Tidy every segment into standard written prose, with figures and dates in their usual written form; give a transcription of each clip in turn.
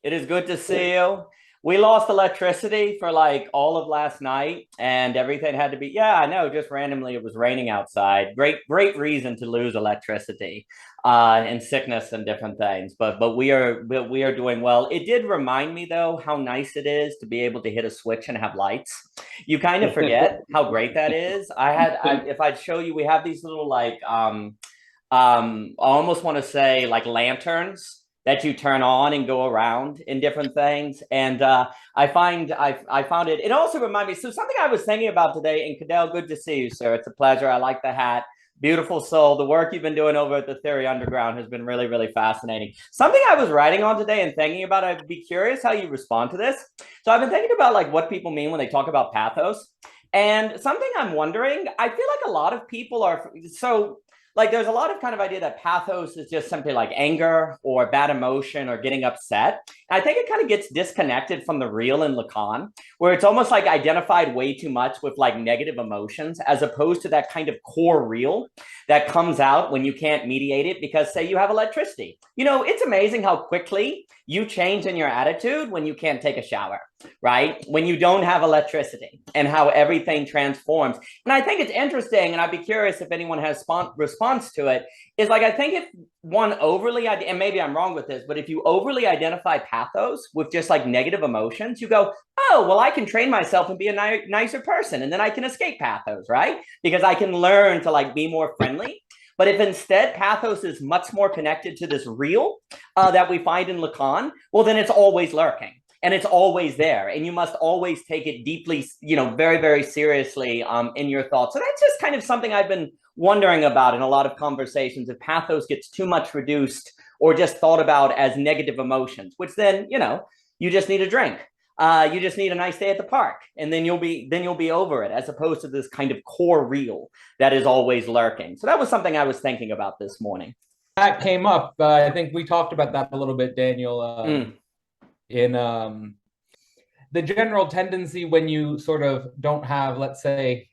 It is good to see you. We lost electricity for like all of last night, and everything had to be, yeah, I know, just randomly it was raining outside. Great reason to lose electricity, and sickness and different things. But we are doing well. It did remind me though how nice it is to be able to hit a switch and have lights. You kind of forget how great that is. If I'd show you, we have these little like I almost want to say like lanterns that you turn on and go around in different things. And I found it. It also reminded me. So something I was thinking about today. And Cadell, good to see you, sir. It's a pleasure. I like the hat. Beautiful soul. The work you've been doing over at the Theory Underground has been really fascinating. Something I was writing on today and thinking about. I'd be curious how you respond to this. So I've been thinking about like what people mean when they talk about pathos. And something I'm wondering, I feel like a lot of people are so like there's a lot of kind of idea that pathos is just simply like anger or bad emotion or getting upset. And I think it kind of gets disconnected from the real in Lacan, where it's almost like identified way too much with like negative emotions, as opposed to that kind of core real that comes out when you can't mediate it because, say, you have electricity. You know, it's amazing how quickly you change in your attitude when you can't take a shower, right? When you don't have electricity, and how everything transforms. And I think it's interesting, and I'd be curious if anyone has response to it, is like, I think if one overly, and maybe I'm wrong with this, but if you overly identify pathos with just like negative emotions, you go, oh, well, I can train myself and be a nicer person, and then I can escape pathos, right? Because I can learn to like be more friendly. But if instead pathos is much more connected to this real that we find in Lacan, well, then it's always lurking. And it's always there, and you must always take it deeply, you know, very seriously in your thoughts. So that's just kind of something I've been wondering about in a lot of conversations. If pathos gets too much reduced or just thought about as negative emotions, which then, you know, you just need a drink. You just need a nice day at the park, and then you'll be over it, as opposed to this kind of core real that is always lurking. So that was something I was thinking about this morning. That came up. I think we talked about that a little bit, Daniel. In the general tendency when you sort of don't have, let's say,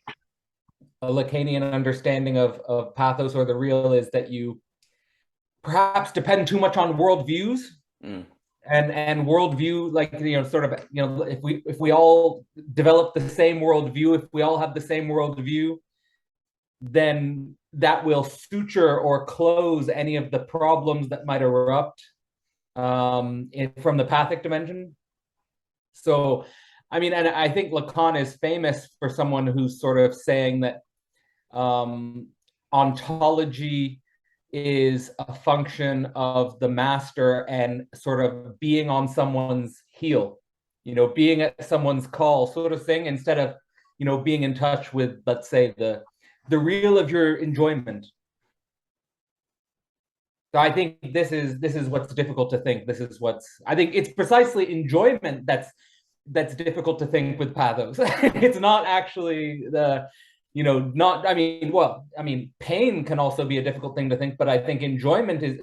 a Lacanian understanding of pathos or the real, is that you perhaps depend too much on worldviews. And worldview, like, you know, sort of, you know, if we all develop the same worldview, if we all have the same worldview, then that will suture or close any of the problems that might erupt from the pathic dimension. So, I mean, and I think Lacan is famous for someone who's sort of saying that ontology is a function of the master and sort of being on someone's heel, you know, being at someone's call, sort of thing, instead of, you know, being in touch with, let's say, the real of your enjoyment. So I think this is what's difficult to think. I think it's precisely enjoyment that's difficult to think with pathos. It's not actually pain can also be a difficult thing to think, but I think enjoyment is,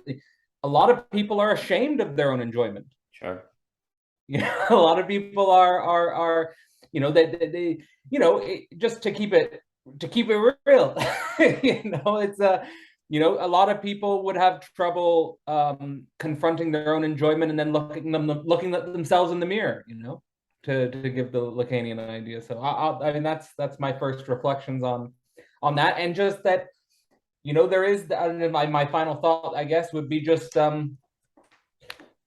a lot of people are ashamed of their own enjoyment. Sure. You know, a lot of people are you know, they you know, just to keep it real. You know, it's you know, a lot of people would have trouble confronting their own enjoyment and then looking at themselves in the mirror, you know, to give the Lacanian idea. So I mean, that's my first reflections on that. And just that, you know, there is my final thought, I guess, would be just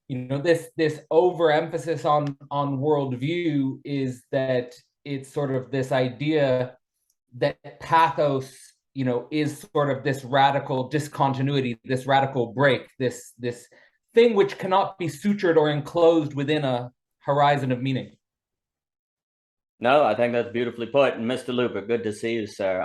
you know, this overemphasis on worldview is that it's sort of this idea that pathos, you know, is sort of this radical discontinuity, this radical break, this thing which cannot be sutured or enclosed within a horizon of meaning. No, I think that's beautifully put. And Mr. Looper, good to see you, sir.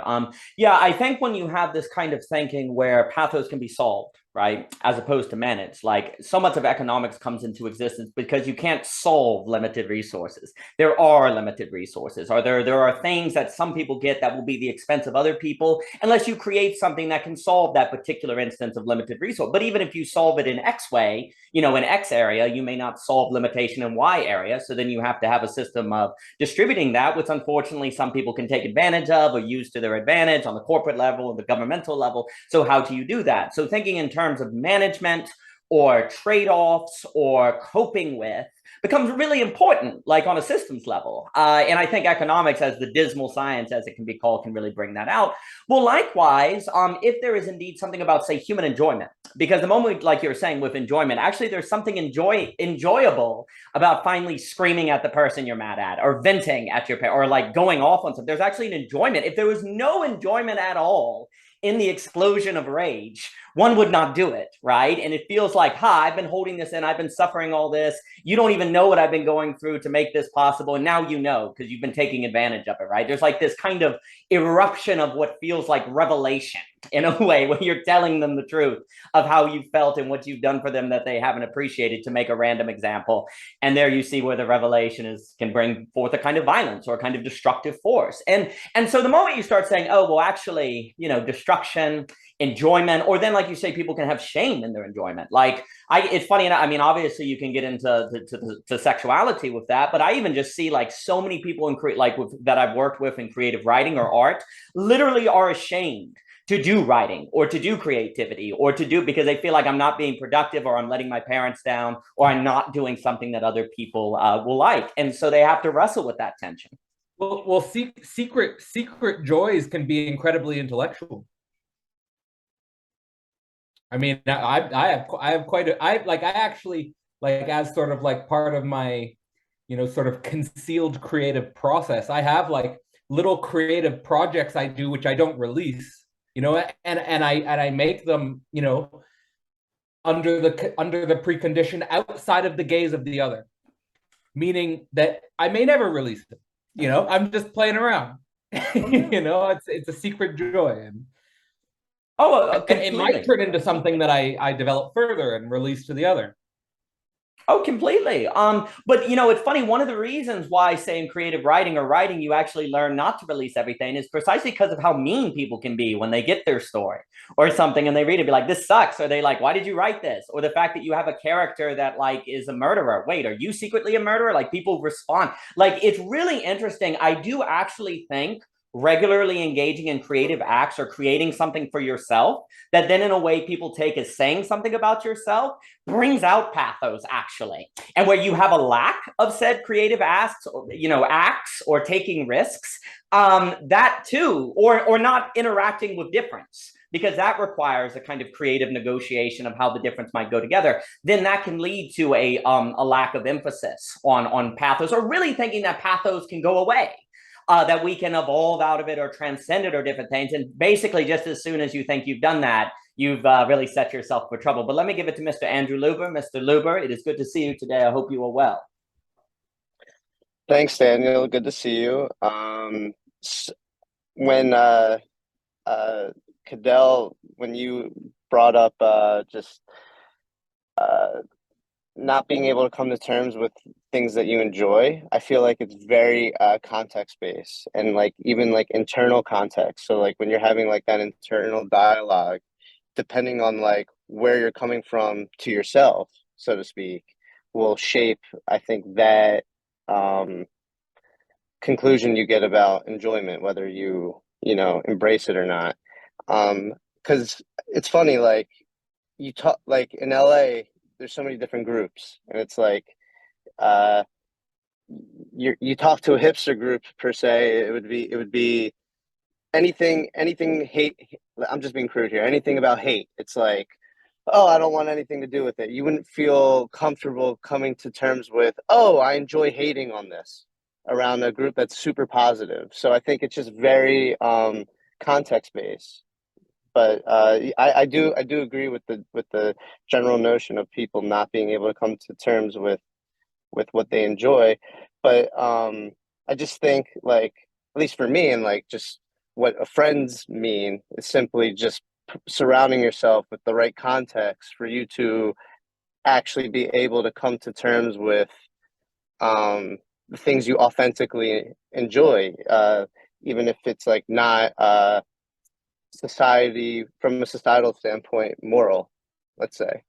Yeah, I think when you have this kind of thinking where pathos can be solved, right, as opposed to managed, like so much of economics comes into existence because you can't solve limited resources. There are limited resources, or there are things that some people get that will be the expense of other people, unless you create something that can solve that particular instance of limited resource. But even if you solve it in X way, you know, in X area, you may not solve limitation in Y area. So then you have to have a system of distributing that, which unfortunately some people can take advantage of or use to their advantage on the corporate level or the governmental level. So how do you do that? So thinking in terms of management or trade-offs or coping with becomes really important, like on a systems level. And I think economics, as the dismal science as it can be called, can really bring that out. Well, likewise, if there is indeed something about, say, human enjoyment, because the moment, like you were saying, with enjoyment, actually there's something enjoyable about finally screaming at the person you're mad at, or venting at your parent, or like going off on something. There's actually an enjoyment. If there was no enjoyment at all in the explosion of rage, one would not do it, right? And it feels like, I've been holding this in, I've been suffering all this. You don't even know what I've been going through to make this possible. And now you know, because you've been taking advantage of it, right? There's like this kind of eruption of what feels like revelation in a way, when you're telling them the truth of how you felt and what you've done for them that they haven't appreciated, to make a random example. And there you see where the revelation can bring forth a kind of violence or a kind of destructive force. And so the moment you start saying, oh, well, actually, destruction, enjoyment, or then, like you say, people can have shame in their enjoyment. Like, it's funny enough, I mean, obviously you can get into to sexuality with that, but I even just see like so many people that I've worked with in creative writing or art literally are ashamed to do writing or to do creativity or because they feel like I'm not being productive, or I'm letting my parents down, or I'm not doing something that other people will like. And so they have to wrestle with that tension. Well, secret joys can be incredibly intellectual. I mean, I have quite a, I actually, like, as sort of like part of my, sort of concealed creative process, I have like little creative projects I do, which I don't release, and I make them, under the precondition outside of the gaze of the other, meaning that I may never release them. I'm just playing around. It's a secret joy. And it might turn into something that I develop further and release to the other. Oh, completely. But it's funny. One of the reasons why, say, in creative writing or writing, you actually learn not to release everything is precisely because of how mean people can be when they get their story or something and they read it, be like, this sucks. Or they like, why did you write this? Or the fact that you have a character that like is a murderer. Wait, are you secretly a murderer? Like, people respond. Like, it's really interesting. I do actually think regularly engaging in creative acts or creating something for yourself that then in a way people take as saying something about yourself brings out pathos, actually. And where you have a lack of said creative acts or taking risks, that too, or not interacting with difference, because that requires a kind of creative negotiation of how the difference might go together, then that can lead to a lack of emphasis on pathos, or really thinking that pathos can go away. That we can evolve out of it or transcend it or different things. And basically, just as soon as you think you've done that, you've really set yourself for trouble. But let me give it to Mr. Andrew Luber. Mr. Luber, it is good to see you today. I hope you are well. Thanks, Daniel. Good to see you. When Cadell, when you brought up not being able to come to terms with things that you enjoy, I feel like it's very context-based, and like even like internal context. So like when you're having like that internal dialogue, depending on like where you're coming from to yourself, so to speak, will shape, I think, that conclusion you get about enjoyment, whether you embrace it or not. Because it's funny, like you talk, like in LA, there's so many different groups, and it's like you talk to a hipster group per se, it would be anything hate. I'm just being crude here. Anything about hate, it's like, oh, I don't want anything to do with it. You wouldn't feel comfortable coming to terms with, oh, I enjoy hating on this, around a group that's super positive. So I think it's just very context based. But I do agree with the general notion of people not being able to come to terms with what they enjoy. But I just think, like, at least for me, and like just what a friends mean is simply just surrounding yourself with the right context for you to actually be able to come to terms with the things you authentically enjoy, even if it's like not society, from a societal standpoint, moral, let's say.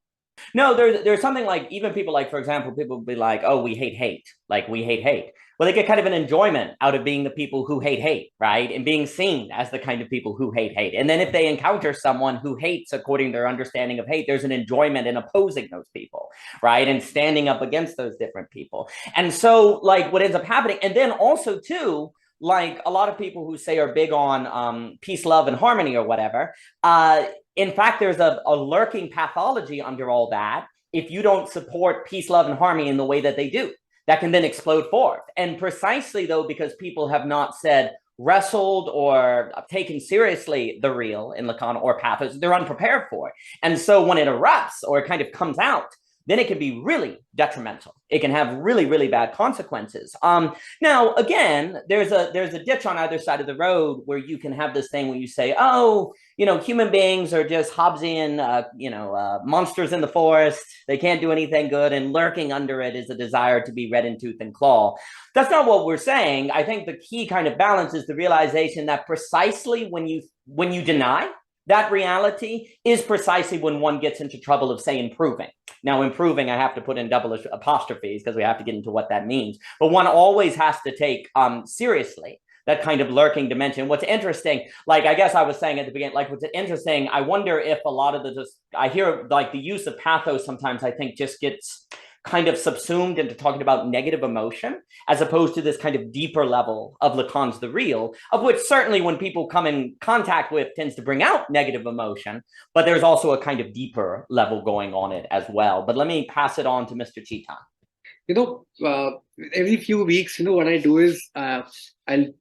No, there's something like, even people like, for example, people will be like, oh, we hate hate. Like, we hate hate. Well, they get kind of an enjoyment out of being the people who hate hate, right? And being seen as the kind of people who hate hate. And then if they encounter someone who hates according to their understanding of hate, there's an enjoyment in opposing those people, right? And standing up against those different people. And so, like, what ends up happening, and then also too, like a lot of people who say are big on peace, love, and harmony or whatever, in fact, there's a lurking pathology under all that if you don't support peace, love, and harmony in the way that they do. That can then explode forth. And precisely, though, because people have not said, wrestled or taken seriously the real in Lacan or Pathos, they're unprepared for it. And so when it erupts or it kind of comes out, then it can be really detrimental. It can have really, really bad consequences. Now, again, there's a ditch on either side of the road where you can have this thing where you say, oh, human beings are just Hobbesian, monsters in the forest. They can't do anything good. And lurking under it is a desire to be red in tooth and claw. That's not what we're saying. I think the key kind of balance is the realization that precisely when you deny that reality is precisely when one gets into trouble of, say, improving. Now, improving, I have to put in double apostrophes because we have to get into what that means. But one always has to take seriously that kind of lurking dimension. What's interesting, like I guess I was saying at the beginning, like what's interesting, I wonder if a lot of I hear like the use of pathos sometimes I think just gets kind of subsumed into talking about negative emotion, as opposed to this kind of deeper level of Lacan's The Real, of which certainly when people come in contact with tends to bring out negative emotion, but there's also a kind of deeper level going on it as well. But let me pass it on to Mr. Chetan. Every few weeks, what I do is I'll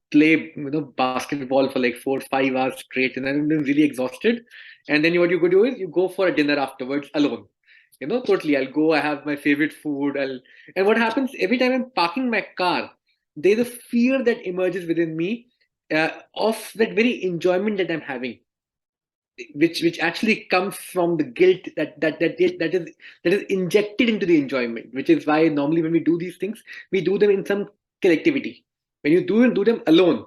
play, basketball for like 4 or 5 hours straight, and I'm really exhausted. And then what you go do is you go for a dinner afterwards alone. Totally. I'll go, I have my favorite food. And what happens every time I'm parking my car, there's a fear that emerges within me of that very enjoyment that I'm having, which actually comes from the guilt that is injected into the enjoyment, which is why normally when we do these things, we do them in some collectivity. When you do them alone,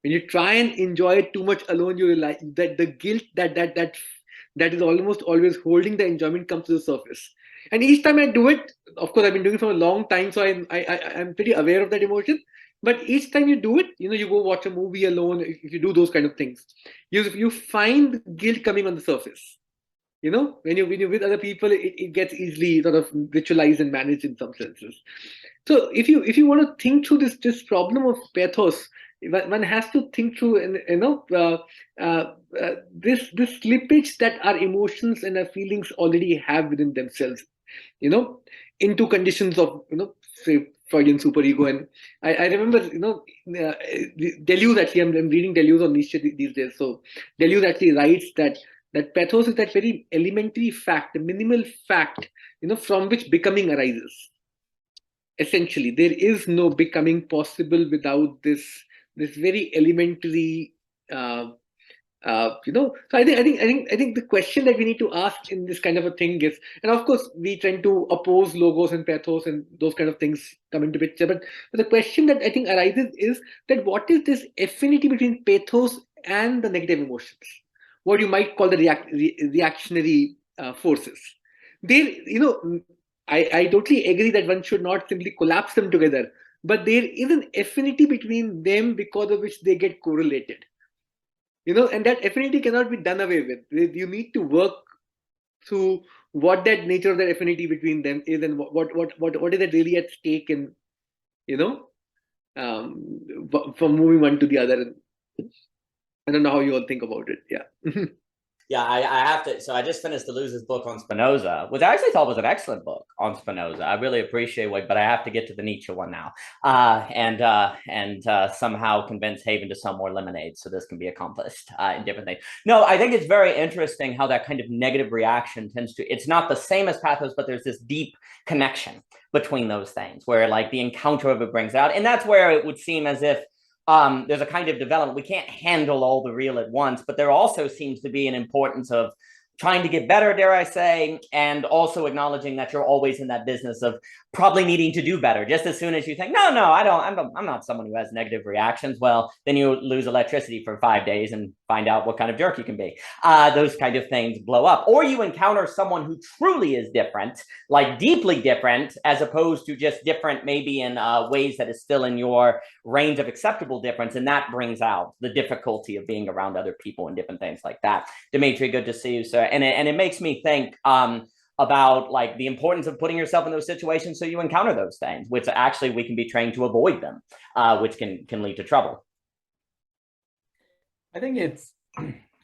when you try and enjoy it too much alone, you realize that the guilt that is almost always holding the enjoyment comes to the surface. And each time I do it, of course, I've been doing it for a long time, so I'm pretty aware of that emotion. But each time you do it, you go watch a movie alone, if you do those kind of things, you find guilt coming on the surface. When you're with other people, it gets easily sort of ritualized and managed in some senses. So if you want to think through this problem of pathos, one has to think through, this slippage that our emotions and our feelings already have within themselves, into conditions of, say, Freudian superego. And I remember, Deleuze, actually, I'm reading Deleuze on Nietzsche these days. So Deleuze actually writes that pathos is that very elementary fact, the minimal fact, from which becoming arises. Essentially, there is no becoming possible without this very elementary, so I think the question that we need to ask in this kind of a thing is, and of course we tend to oppose logos and pathos and those kind of things come into picture, but the question that I think arises is that what is this affinity between pathos and the negative emotions, what you might call the reactionary forces. I totally agree that one should not simply collapse them together, but there is an affinity between them because of which they get correlated. And that affinity cannot be done away with. You need to work through what that nature of that affinity between them is, and what is it really at stake in, from moving one to the other. I don't know how you all think about it. Yeah. Yeah, I have to. So I just finished Deleuze's book on Spinoza, which I actually thought was an excellent book on Spinoza. I really appreciate it, but I have to get to the Nietzsche one now, and somehow convince Haven to sell more lemonade so this can be accomplished in different things. No, I think it's very interesting how that kind of negative reaction tends to. It's not the same as pathos, but there's this deep connection between those things where like the encounter of it brings out, and that's where it would seem as if. There's a kind of development. We can't handle all the real at once, but there also seems to be an importance of trying to get better, dare I say, and also acknowledging that you're always in that business of probably needing to do better. Just as soon as you think, no, I'm not someone who has negative reactions, well, then you lose electricity for 5 days and find out what kind of jerk you can be. Those kind of things blow up. Or you encounter someone who truly is different, like deeply different, as opposed to just different maybe in ways that is still in your range of acceptable difference, and that brings out the difficulty of being around other people and different things like that. Dimitri, good to see you, sir. And it makes me think about like the importance of putting yourself in those situations so you encounter those things, which actually we can be trained to avoid them, which can lead to trouble. I think it's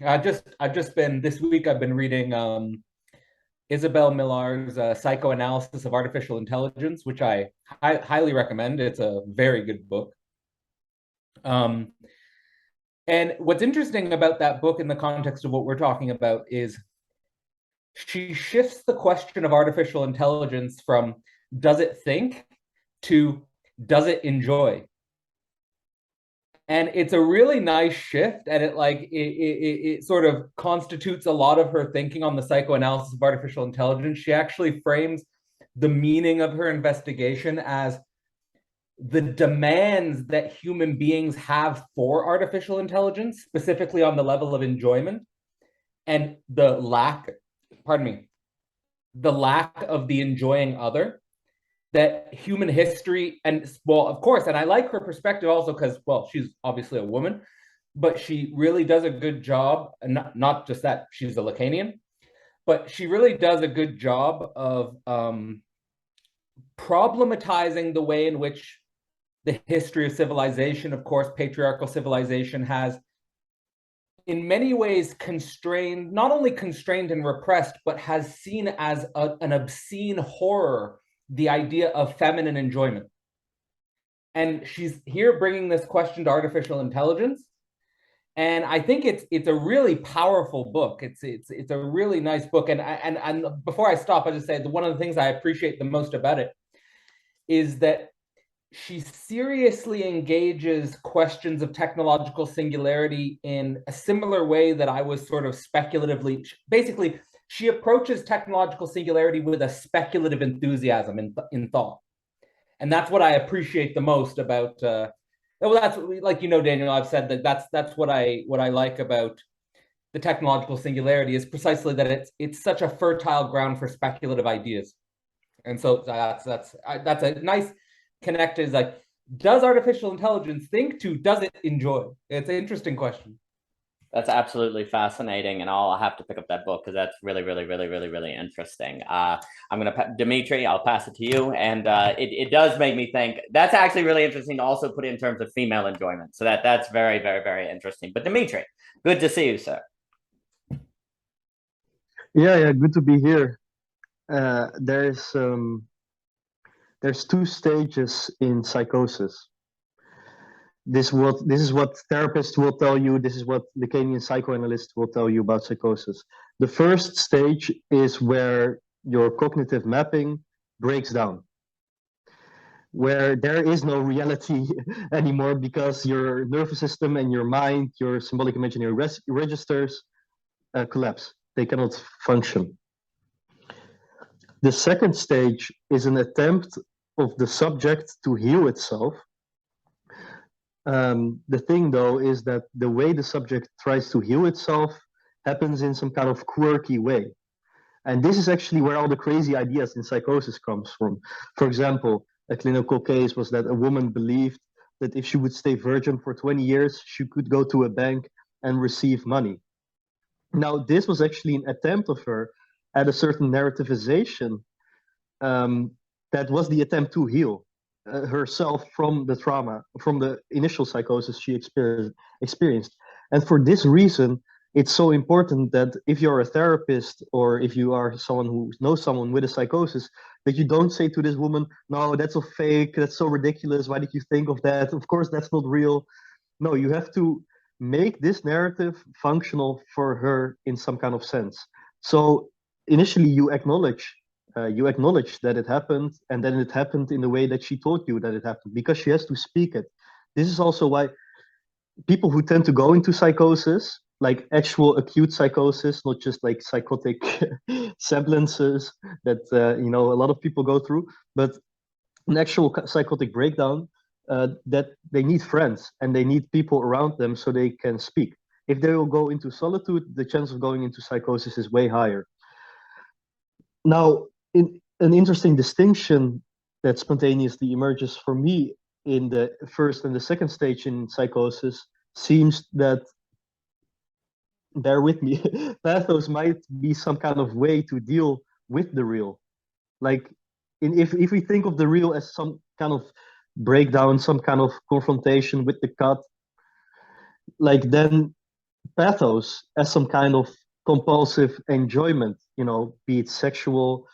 I've just been this week I've been reading Isabelle Miller's Psychoanalysis of Artificial Intelligence, which I highly recommend. It's a very good book. And what's interesting about that book in the context of what we're talking about is she shifts the question of artificial intelligence from does it think to does it enjoy? And it's a really nice shift, and it sort of constitutes a lot of her thinking on the psychoanalysis of artificial intelligence. She actually frames the meaning of her investigation as the demands that human beings have for artificial intelligence, specifically on the level of enjoyment, and the lack of the enjoying other, that human history, and well, of course, and I like her perspective also because, well, she's obviously a woman, but she really does a good job, and not just that, she's a Lacanian, but she really does a good job of problematizing the way in which the history of civilization, of course, patriarchal civilization, has in many ways constrained, not only constrained and repressed, but has seen as an obscene horror the idea of feminine enjoyment. And she's here bringing this question to artificial intelligence. And I think it's a really powerful book. It's a really nice book. And before I stop, I just say that one of the things I appreciate the most about it is that she seriously engages questions of technological singularity in a similar way that I was sort of speculatively, basically, she approaches technological singularity with a speculative enthusiasm in thought. And that's what I appreciate the most about, well, that's like, you know, Daniel, I've said that's what I like about the technological singularity is precisely that it's such a fertile ground for speculative ideas. And so that's a nice connect is like, does artificial intelligence think to, does it enjoy? It's an interesting question. That's absolutely fascinating, and I'll have to pick up that book because that's really, really, really, really, really interesting. I'm gonna, Dimitri, I'll pass it to you, and it does make me think. That's actually really interesting to also put in terms of female enjoyment. So that's very, very, very interesting. But Dimitri, good to see you, sir. Yeah, good to be here. There's two stages in psychosis. This is what therapists will tell you. This is what Lacanian psychoanalysts will tell you about psychosis. The first stage is where your cognitive mapping breaks down, where there is no reality anymore because your nervous system and your mind, your symbolic imaginary registers collapse. They cannot function. The second stage is an attempt of the subject to heal itself. The thing, though, is that the way the subject tries to heal itself happens in some kind of quirky way. And this is actually where all the crazy ideas in psychosis comes from. For example, a clinical case was that a woman believed that if she would stay virgin for 20 years, she could go to a bank and receive money. Now, this was actually an attempt of her at a certain narrativization that was the attempt to heal herself from the trauma, from the initial psychosis she experienced. And for this reason, it's so important that if you're a therapist or if you are someone who knows someone with a psychosis, that you don't say to this woman, no, that's a fake, that's so ridiculous, why did you think of that? Of course, that's not real. No, you have to make this narrative functional for her in some kind of sense. So initially you acknowledge that it happened, and then it happened in the way that she told you that it happened, because she has to speak it. This is also why people who tend to go into psychosis, like actual acute psychosis, not just like psychotic semblances that a lot of people go through, but an actual psychotic breakdown, that they need friends and they need people around them so they can speak. If they will go into solitude, the chance of going into psychosis is way higher. Now, an interesting distinction that spontaneously emerges for me in the first and the second stage in psychosis seems that, bear with me, pathos might be some kind of way to deal with the real. Like, if we think of the real as some kind of breakdown, some kind of confrontation with the cut, like then pathos as some kind of compulsive enjoyment, be it sexual,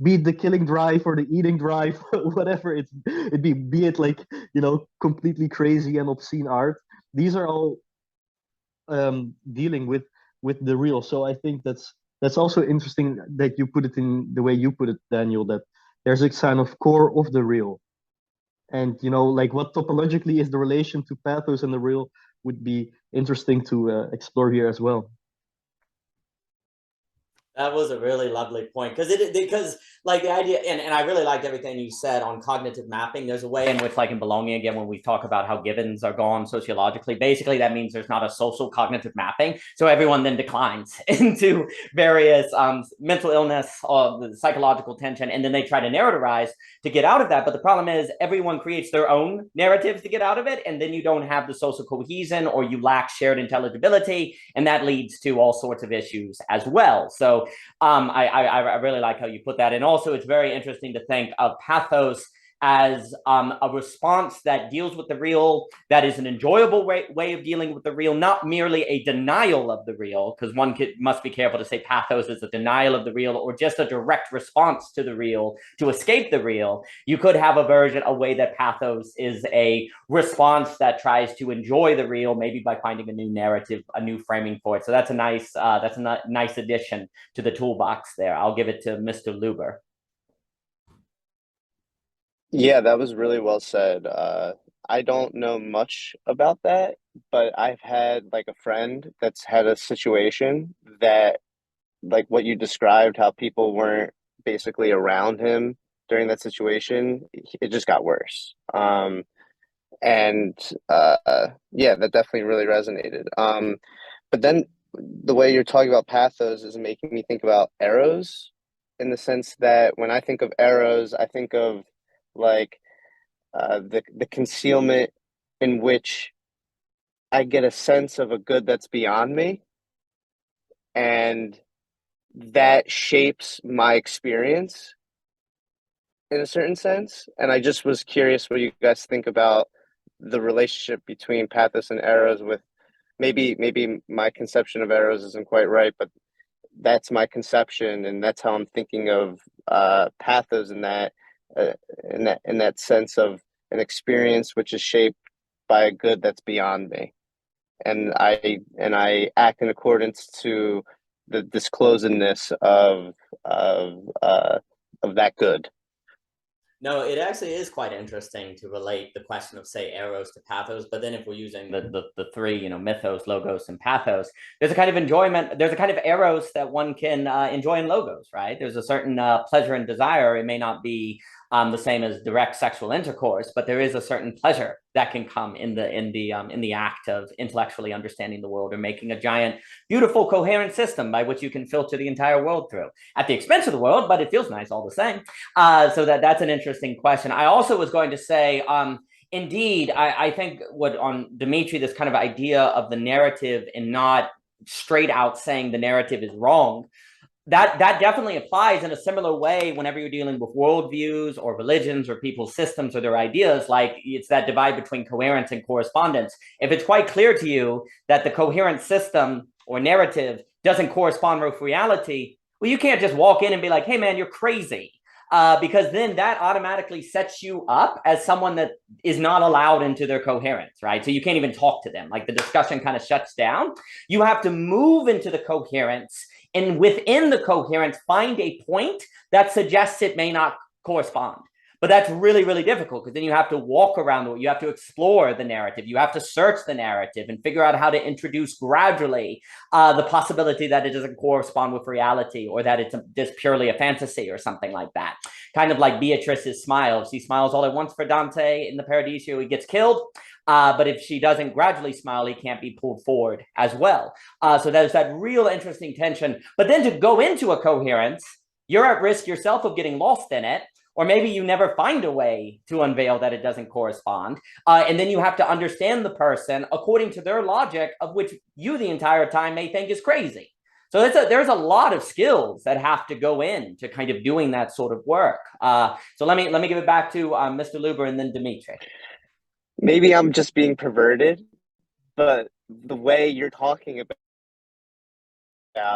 be it the killing drive or the eating drive, whatever be it like, completely crazy and obscene art. These are all dealing with the real. So I think that's also interesting that you put it in the way you put it, Daniel, that there's a kind of core of the real. And, like what topologically is the relation to pathos and the real would be interesting to explore here as well. That was a really lovely point, because like the idea, and I really liked everything you said on cognitive mapping. There's a way in which, like in Belonging Again, when we talk about how givens are gone sociologically, basically that means there's not a social cognitive mapping. So everyone then declines into various mental illness or the psychological tension, and then they try to narrativize to get out of that. But the problem is everyone creates their own narratives to get out of it, and then you don't have the social cohesion, or you lack shared intelligibility, and that leads to all sorts of issues as well. So I really like how you put that. And also, it's very interesting to think of pathos as a response that deals with the real, that is an enjoyable way of dealing with the real, not merely a denial of the real, because one must be careful to say pathos is a denial of the real or just a direct response to the real to escape the real. You could have a way that pathos is a response that tries to enjoy the real, maybe by finding a new narrative, a new framing for it. So that's a nice addition to the toolbox there. I'll give it to Mr. Luber. Yeah, that was really well said. I don't know much about that, but I've had like a friend that's had a situation that, like what you described, how people weren't basically around him during that situation, it just got worse. Yeah, that definitely really resonated. But then the way you're talking about pathos is making me think about arrows, in the sense that when I think of arrows, I think of like the concealment in which I get a sense of a good that's beyond me, and that shapes my experience in a certain sense. And I just was curious what you guys think about the relationship between pathos and arrows. With maybe my conception of arrows isn't quite right, but that's my conception, and that's how I'm thinking of pathos in that sense of an experience which is shaped by a good that's beyond me, and I act in accordance to the disclosedness of that good. No, it actually is quite interesting to relate the question of, say, arrows to pathos. But then if we're using the three, mythos, logos, and pathos, there's a kind of enjoyment. There's a kind of eros that one can enjoy in logos, right? There's a certain pleasure and desire. It may not be the same as direct sexual intercourse, but there is a certain pleasure that can come in the act of intellectually understanding the world, or making a giant, beautiful, coherent system by which you can filter the entire world through, at the expense of the world, but it feels nice all the same. So that's an interesting question. I also was going to say, indeed, I think what on Dimitri, this kind of idea of the narrative and not straight out saying the narrative is wrong, that definitely applies in a similar way whenever you're dealing with worldviews or religions or people's systems or their ideas. Like, it's that divide between coherence and correspondence. If it's quite clear to you that the coherent system or narrative doesn't correspond with reality, well, you can't just walk in and be like, hey, man, you're crazy. Because then that automatically sets you up as someone that is not allowed into their coherence, right? So you can't even talk to them. Like, the discussion kind of shuts down. You have to move into the coherence, and within the coherence, find a point that suggests it may not correspond. But that's really, really difficult, because then you have to walk around, you have to explore the narrative, you have to search the narrative and figure out how to introduce gradually the possibility that it doesn't correspond with reality, or that it's just purely a fantasy or something like that. Kind of like Beatrice's smile. If she smiles all at once for Dante in the Paradiso, he gets killed. But if she doesn't gradually smile, he can't be pulled forward as well. So there's that real interesting tension. But then to go into a coherence, you're at risk yourself of getting lost in it, or maybe you never find a way to unveil that it doesn't correspond. And then you have to understand the person according to their logic, of which you the entire time may think is crazy. So there's a lot of skills that have to go into kind of doing that sort of work. So let me give it back to Mr. Luber and then Dimitri. Maybe I'm just being perverted, but the way you're talking about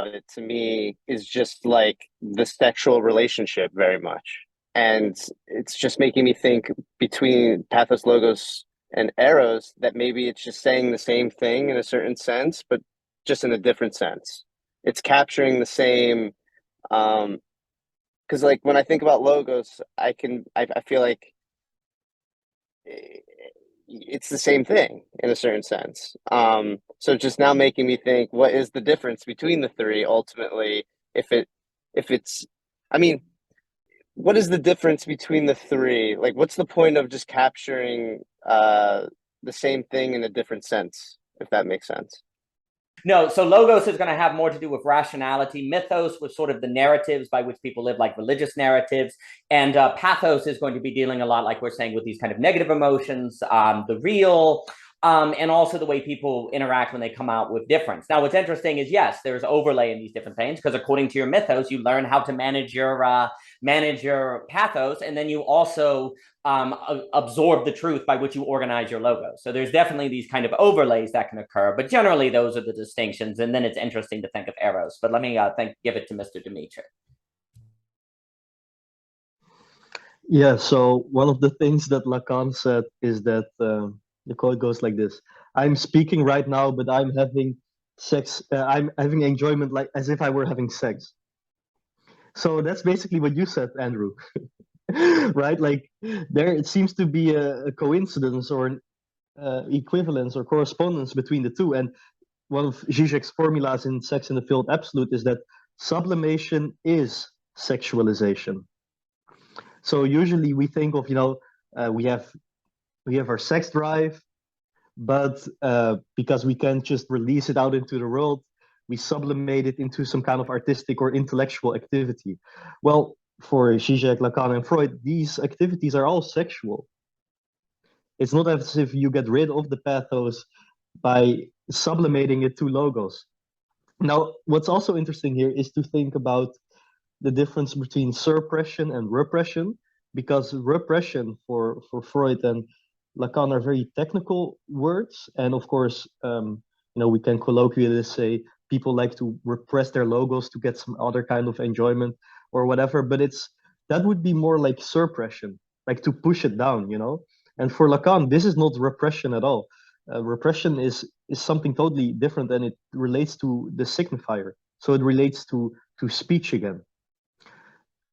it to me is just like the sexual relationship very much. And it's just making me think between Pathos, Logos, and Arrows that maybe it's just saying the same thing in a certain sense, but just in a different sense. It's capturing the same, because like when I think about Logos, I feel like it's the same thing in a certain sense. So just now making me think, what is the difference between the three ultimately? What is the difference between the three? Like, what's the point of just capturing the same thing in a different sense, if that makes sense? No, so Logos is going to have more to do with rationality. Mythos with sort of the narratives by which people live, like religious narratives. And Pathos is going to be dealing a lot, like we're saying, with these kind of negative emotions, the real, and also the way people interact when they come out with difference. Now, what's interesting is, yes, there's overlay in these different things, because according to your mythos, you learn how to manage your pathos, and then you also absorb the truth by which you organize your logos. So there's definitely these kind of overlays that can occur, but generally those are the distinctions. And then it's interesting to think of arrows. But let me give it to Mr. Dimitri. Yeah, so one of the things that Lacan said is that the quote goes like this: "I'm speaking right now, but I'm having sex. I'm having enjoyment like as if I were having sex." So that's basically what you said, Andrew, right? Like there, it seems to be a coincidence or an equivalence or correspondence between the two. And one of Zizek's formulas in Sex in the Field Absolute is that sublimation is sexualization. So usually we think of, we have our sex drive, but because we can't just release it out into the world, we sublimate it into some kind of artistic or intellectual activity. Well, for Zizek, Lacan, and Freud, these activities are all sexual. It's not as if you get rid of the pathos by sublimating it to logos. Now, what's also interesting here is to think about the difference between suppression and repression, because repression for Freud and Lacan are very technical words. And of course, we can colloquially say people like to repress their logos to get some other kind of enjoyment or whatever, but that would be more like suppression, like to push it down, And for Lacan, this is not repression at all. Repression is something totally different, and it relates to the signifier. So it relates to speech again.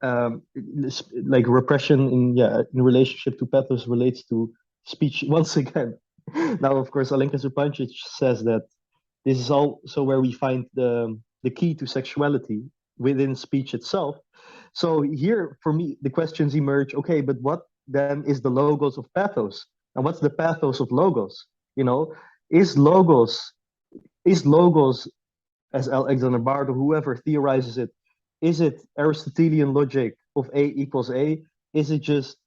Like repression in relationship to pathos relates to speech once again. Now, of course, Alenka Zupancic says that this is also where we find the key to sexuality within speech itself. So here, for me, the questions emerge, okay, but what then is the logos of pathos? And what's the pathos of logos? Is logos, as Alexander Bard or whoever theorizes it, is it Aristotelian logic of A equals A? Is it just,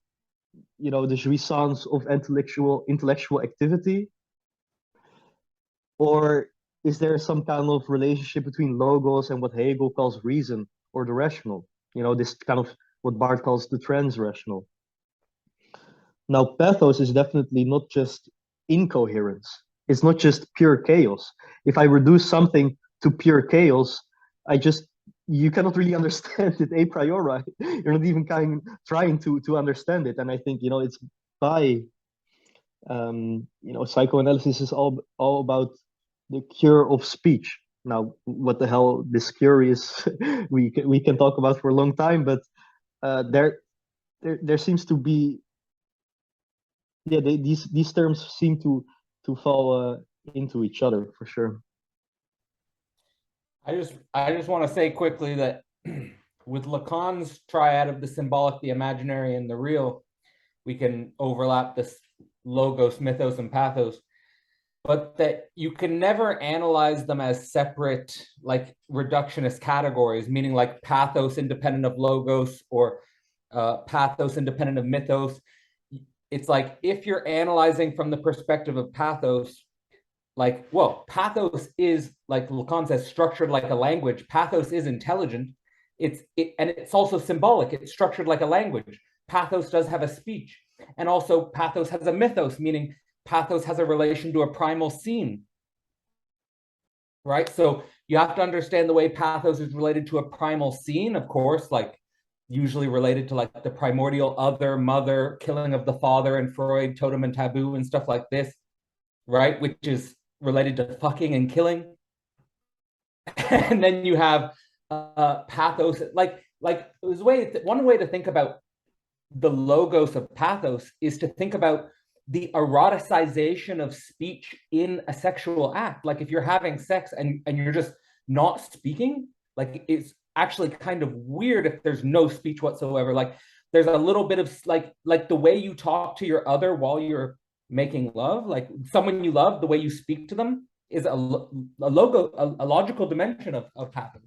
the jouissance of intellectual activity? Or is there some kind of relationship between logos and what Hegel calls reason or the rational? This kind of what Barth calls the trans-rational. Now, pathos is definitely not just incoherence. It's not just pure chaos. If I reduce something to pure chaos, you cannot really understand it a priori. You're not even trying to understand it. And I think, it's by, psychoanalysis is all about the cure of speech. Now, what the hell this cure is, we can talk about for a long time, but there seems to be, yeah, these terms seem to fall into each other for sure. I just want to say quickly that with Lacan's triad of the symbolic, the imaginary, and the real, we can overlap this logos, mythos, and pathos, but that you can never analyze them as separate, like reductionist categories, meaning like pathos independent of logos or pathos independent of mythos. It's like if you're analyzing from the perspective of pathos, like, well, pathos is, like Lacan says, structured like a language. Pathos is intelligent. And it's also symbolic. It's structured like a language. Pathos does have a speech. And also pathos has a mythos, meaning pathos has a relation to a primal scene, right? So you have to understand the way pathos is related to a primal scene, of course, like usually related to like the primordial other, mother, killing of the father, and Freud, totem and taboo and stuff like this, right? Which is related to fucking and killing. And then you have pathos, like there's one way to think about the logos of pathos is to think about the eroticization of speech in a sexual act. Like if you're having sex and you're just not speaking, like it's actually kind of weird if there's no speech whatsoever. Like there's a little bit of like the way you talk to your other while you're making love, like someone you love, the way you speak to them is a logical dimension of pathos.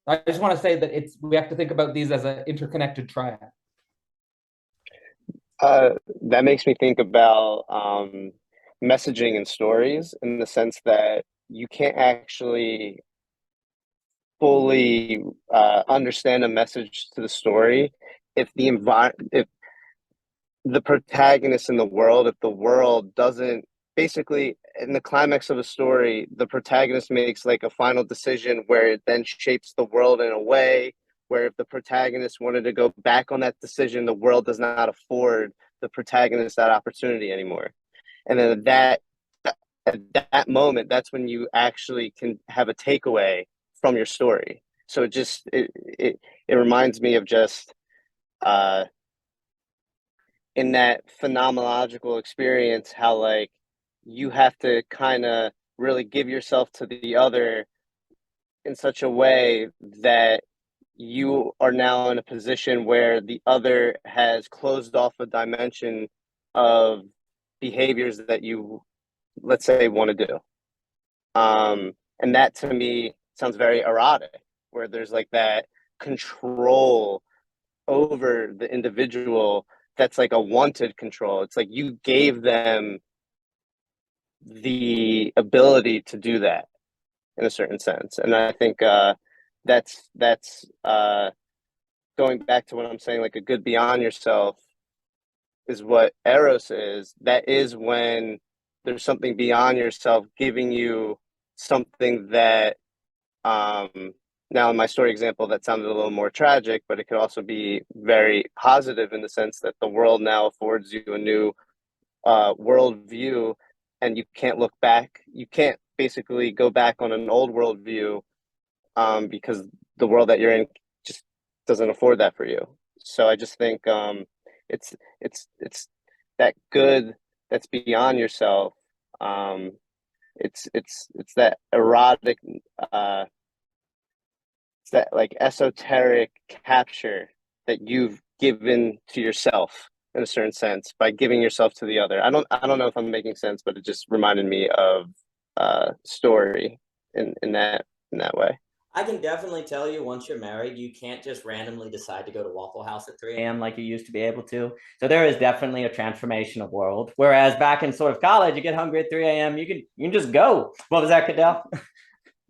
I just want to say that we have to think about these as an interconnected triad. That makes me think about messaging and stories, in the sense that you can't actually fully understand a message to the story if if the protagonist in the world, if the world doesn't, basically in the climax of a story, the protagonist makes like a final decision where it then shapes the world in a way where if the protagonist wanted to go back on that decision, the world does not afford the protagonist that opportunity anymore. And then at that moment, that's when you actually can have a takeaway from your story. So it reminds me of just in that phenomenological experience, how like you have to kind of really give yourself to the other in such a way that you are now in a position where the other has closed off a dimension of behaviors that you, let's say, want to do. And that to me sounds very erotic, where there's like that control over the individual that's like a wanted control. It's like you gave them the ability to do that in a certain sense. And I think that's going back to what I'm saying, like a good beyond yourself is what Eros is. That is when there's something beyond yourself giving you something that now in my story example that sounded a little more tragic, but it could also be very positive in the sense that the world now affords you a new world view, and you can't look back. You can't basically go back on an old world view because the world that you're in just doesn't afford that for you. So I just think it's that good that's beyond yourself. It's that erotic, it's that like esoteric capture that you've given to yourself in a certain sense by giving yourself to the other. I don't know if I'm making sense, but it just reminded me of story in that way. I can definitely tell you, once you're married, you can't just randomly decide to go to Waffle House at 3 a.m. like you used to be able to. So there is definitely a transformation of world. Whereas back in sort of college, you get hungry at 3 a.m., you can just go. What was that, Cadell?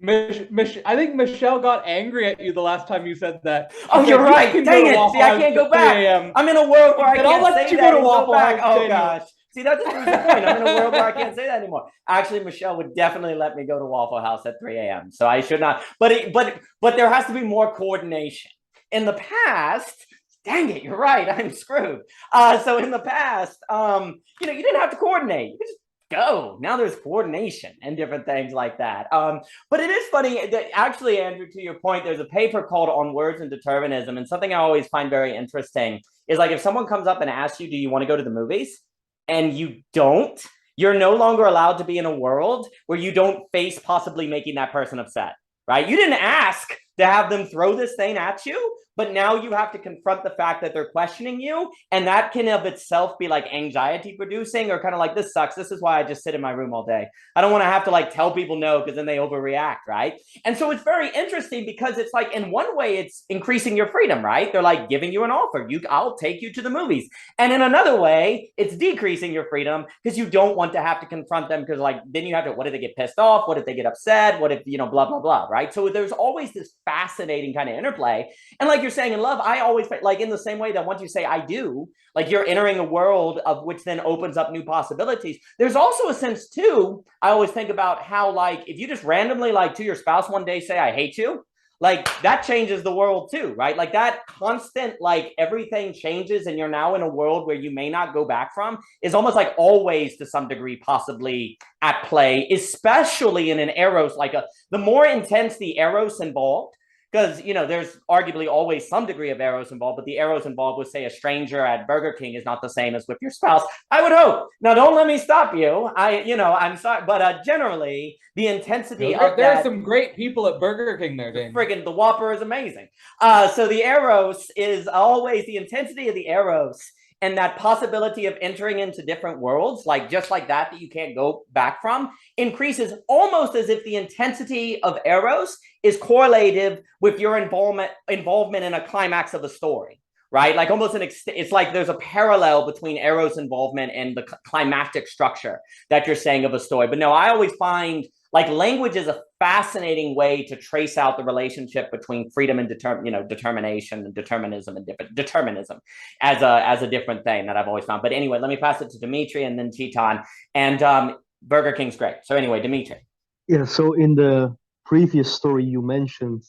I think Michelle got angry at you the last time you said that. Oh, you're right. Dang it. See, I can't go back. I'm in a world where I can't say that and go back. Oh, gosh. See, that just proves the point. I'm in a world where I can't say that anymore. Actually, Michelle would definitely let me go to Waffle House at 3 a.m. So I should not. But there has to be more coordination. In the past, dang it, you're right. I'm screwed. So in the past, you didn't have to coordinate. You could just go. Now there's coordination and different things like that. But it is funny that actually, Andrew, to your point, there's a paper called On Words and Determinism. And something I always find very interesting is like if someone comes up and asks you, do you want to go to the movies? And you don't, you're no longer allowed to be in a world where you don't face possibly making that person upset, right? You didn't ask to have them throw this thing at you, but now you have to confront the fact that they're questioning you. And that can of itself be like anxiety producing, or kind of like, this sucks. This is why I just sit in my room all day. I don't want to have to like tell people no, because then they overreact, right? And so it's very interesting because it's like, in one way, it's increasing your freedom, right? They're like giving you an offer. I'll take you to the movies. And in another way, it's decreasing your freedom because you don't want to have to confront them, because like, then you have to, what if they get pissed off? What if they get upset? What if, blah, blah, blah, right? So there's always this fascinating kind of interplay. And like you're saying in love, I always like, in the same way that once you say I do, like you're entering a world of which then opens up new possibilities. There's also a sense too, I always think about how like, if you just randomly like to your spouse one day say I hate you, like that changes the world too, right? Like that constant, like everything changes and you're now in a world where you may not go back from, is almost like always to some degree possibly at play, especially in an eros, like the more intense the eros involved, because there's arguably always some degree of eros involved, but the eros involved with, say, a stranger at Burger King is not the same as with your spouse, I would hope. Now, don't let me stop you. I'm sorry, but generally the intensity of there are some great people at Burger King there, Dan. Friggin' the Whopper is amazing. So the eros is always the intensity of the eros, and that possibility of entering into different worlds, like just like that you can't go back from, increases almost as if the intensity of eros is correlative with your involvement in a climax of the story, right? Like almost it's like there's a parallel between eros involvement and the climactic structure that you're saying of a story. But no, I always find like language is a fascinating way to trace out the relationship between freedom and determination and determinism and determinism as a different thing that I've always found. But anyway, let me pass it to Dimitri and then Chetan. And Burger King's great. So anyway, Dimitri. Yeah. So in the previous story you mentioned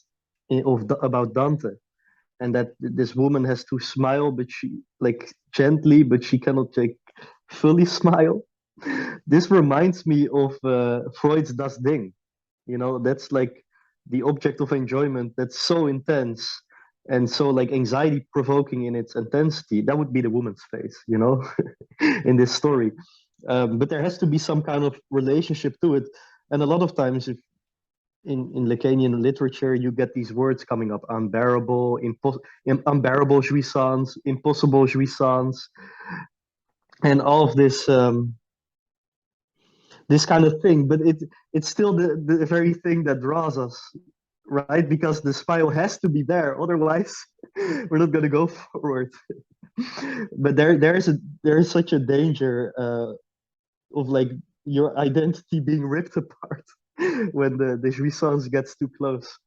about Dante, and that this woman has to smile, but she like gently, but she cannot fully smile. This reminds me of Freud's Das Ding. That's like the object of enjoyment that's so intense and so like anxiety provoking in its intensity. That would be the woman's face, in this story. But there has to be some kind of relationship to it. And a lot of times in Lacanian literature, you get these words coming up: unbearable, unbearable jouissance, impossible jouissance, and all of this this kind of thing. But it's still the very thing that draws us, right? Because the smile has to be there, otherwise we're not going to go forward. But there is such a danger of like your identity being ripped apart when the jouissance gets too close.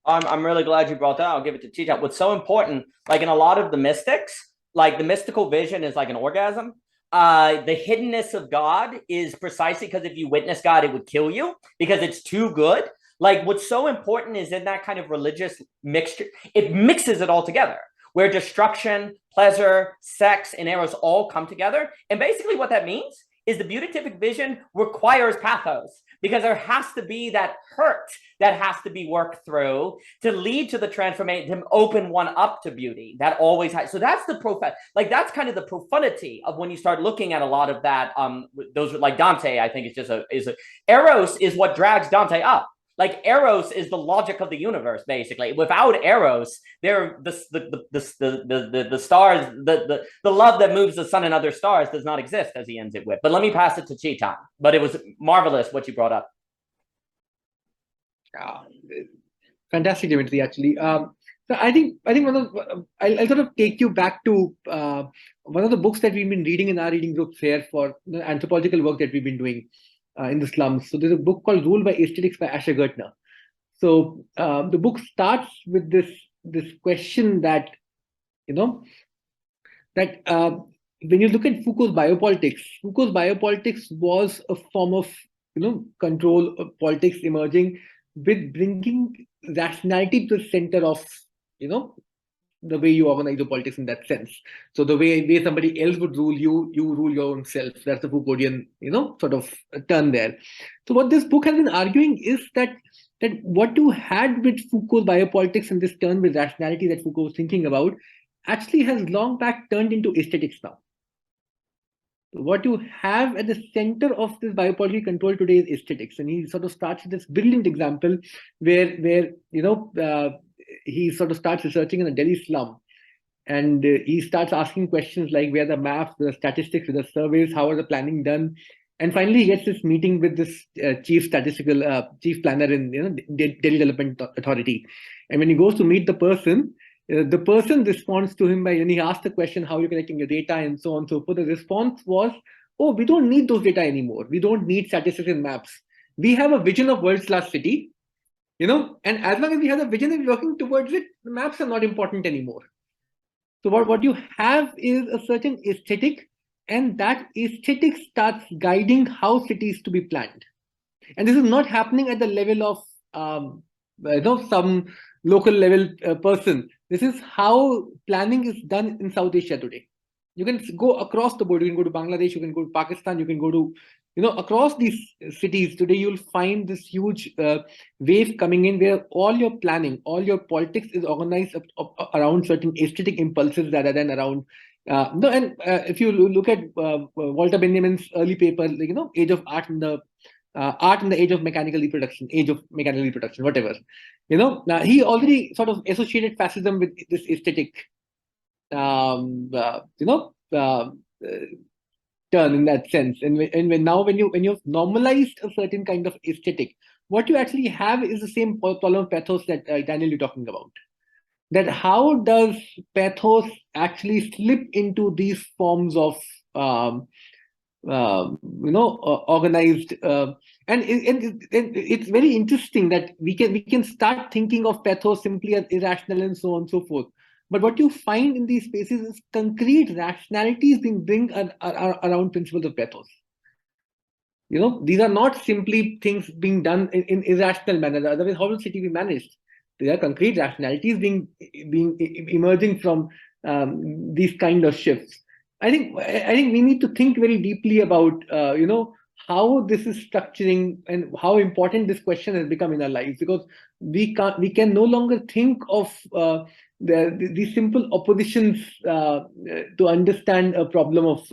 I'm really glad you brought that. I'll give it to Chetan. What's so important, like in a lot of the mystics, like the mystical vision is like an orgasm. The hiddenness of God is precisely because if you witness God, it would kill you because it's too good. Like what's so important is in that kind of religious mixture, it mixes it all together, where destruction, pleasure, sex, and eros all come together. And basically what that means is the beatific vision requires pathos, because there has to be that hurt that has to be worked through to lead to the transformation, to open one up to beauty. That always has. So that's the like that's kind of the profundity of when you start looking at a lot of that. Those like Dante, I think it's just eros is what drags Dante up. Like eros is the logic of the universe, basically. Without eros, the stars, the love that moves the sun and other stars does not exist, as he ends it with. But let me pass it to Chetan. But it was marvelous what you brought up. Fantastic, Dimitri, actually. So I think one of I'll sort of take you back to one of the books that we've been reading in our reading groups here for the anthropological work that we've been doing in the slums. So there's a book called Rule by Aesthetics by Asher Gertner. So the book starts with this question that, that when you look at Foucault's biopolitics was a form of, control of politics emerging with bringing rationality to the center of, the way you organize your politics in that sense. So the way somebody else would rule you, you rule your own self. That's the Foucauldian, sort of turn there. So what this book has been arguing is that what you had with Foucault's biopolitics and this turn with rationality that Foucault was thinking about actually has long back turned into aesthetics now. What you have at the center of this biopolitically control today is aesthetics, and he sort of starts with this brilliant example where he sort of starts researching in a Delhi slum, and he starts asking questions like where the maps, the statistics, the surveys, how are the planning done, and finally he gets this meeting with this chief planner in Delhi Development Authority, and when he goes to meet the person responds to him by, and he asked the question, how are you collecting your data, and so on and so forth. The response was, oh, we don't need those data anymore. We don't need statistics and maps. We have a vision of world-class city, and as long as we have a vision and we're working towards it, the maps are not important anymore. So what you have is a certain aesthetic, and that aesthetic starts guiding how cities to be planned. And this is not happening at the level of some local level person. This is how planning is done in South Asia today. You can go across the board. You can go to Bangladesh, you can go to Pakistan, you can go to, across these cities today, you'll find this huge wave coming in where all your planning, all your politics is organized around certain aesthetic impulses rather than around, if you look at Walter Benjamin's early paper, Age of Art in the Art in the Age of Mechanical Reproduction, whatever. Now he already sort of associated fascism with this aesthetic, turn in that sense. And when you've normalized a certain kind of aesthetic, what you actually have is the same problem of pathos that Daniel you're talking about. That how does pathos actually slip into these forms of organized, and it's very interesting that we can start thinking of pathos simply as irrational and so on and so forth. But what you find in these spaces is concrete rationalities being bring around principles of pathos. These are not simply things being done in irrational manner. Otherwise, how will city be managed? There are concrete rationalities being emerging from these kind of shifts. I think we need to think very deeply about how this is structuring and how important this question has become in our lives, because we can no longer think of these simple oppositions to understand a problem of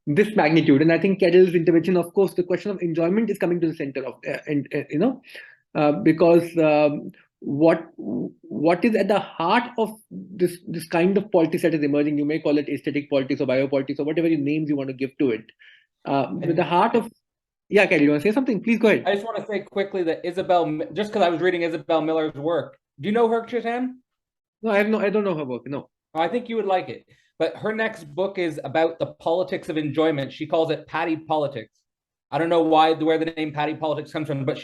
this magnitude. And I think Cadell's intervention, of course, the question of enjoyment is coming to the center of, because what is at the heart of this kind of politics that is emerging, you may call it aesthetic politics or biopolitics or whatever names you want to give to it. At the heart of, yeah, Cadell, you want to say something? Please go ahead. I just want to say quickly that Isabelle, just because I was reading Isabelle Miller's work, do you know her, Chetan? No, I don't know her work. No. I think you would like it. But her next book is about the politics of enjoyment. She calls it Patty Politics. I don't know where the name Patty Politics comes from, but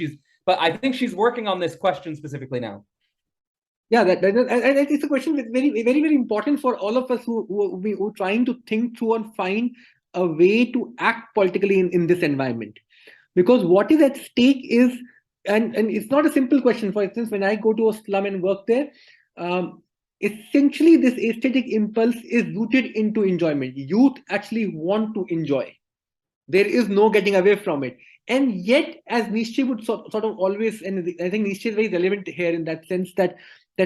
I think she's working on this question specifically now. Yeah, that it's a question that's very, very, very important for all of us who are trying to think through and find a way to act politically in this environment. Because what is at stake is, and it's not a simple question. For instance, when I go to a slum and work there, essentially this aesthetic impulse is rooted into enjoyment. Youth actually want to enjoy. There is no getting away from it. And yet, as Nietzsche would sort of always, and I think Nietzsche is very relevant here in that sense, that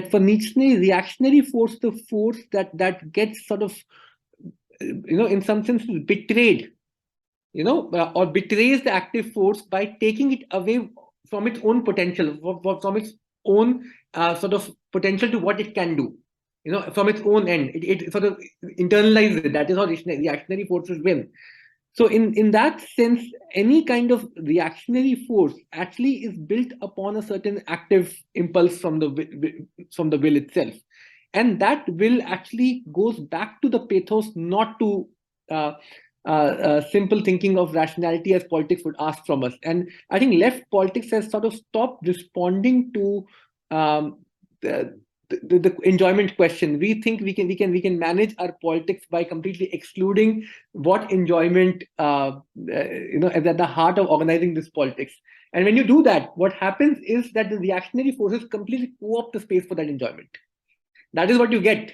for Nietzsche, reactionary force, the force that gets sort of, in some sense betrayed, or betrays the active force by taking it away from its own potential, from its own sort of potential to what it can do, from its own end. It sort of internalizes it. That is how reactionary forces win. So in that sense, any kind of reactionary force actually is built upon a certain active impulse from the will itself. And that will actually goes back to the pathos, not to simple thinking of rationality as politics would ask from us. And I think left politics has sort of stopped responding to the enjoyment question. We think we can manage our politics by completely excluding what enjoyment is at the heart of organizing this politics. And when you do that, what happens is that the reactionary forces completely co-opt the space for that enjoyment. That is what you get.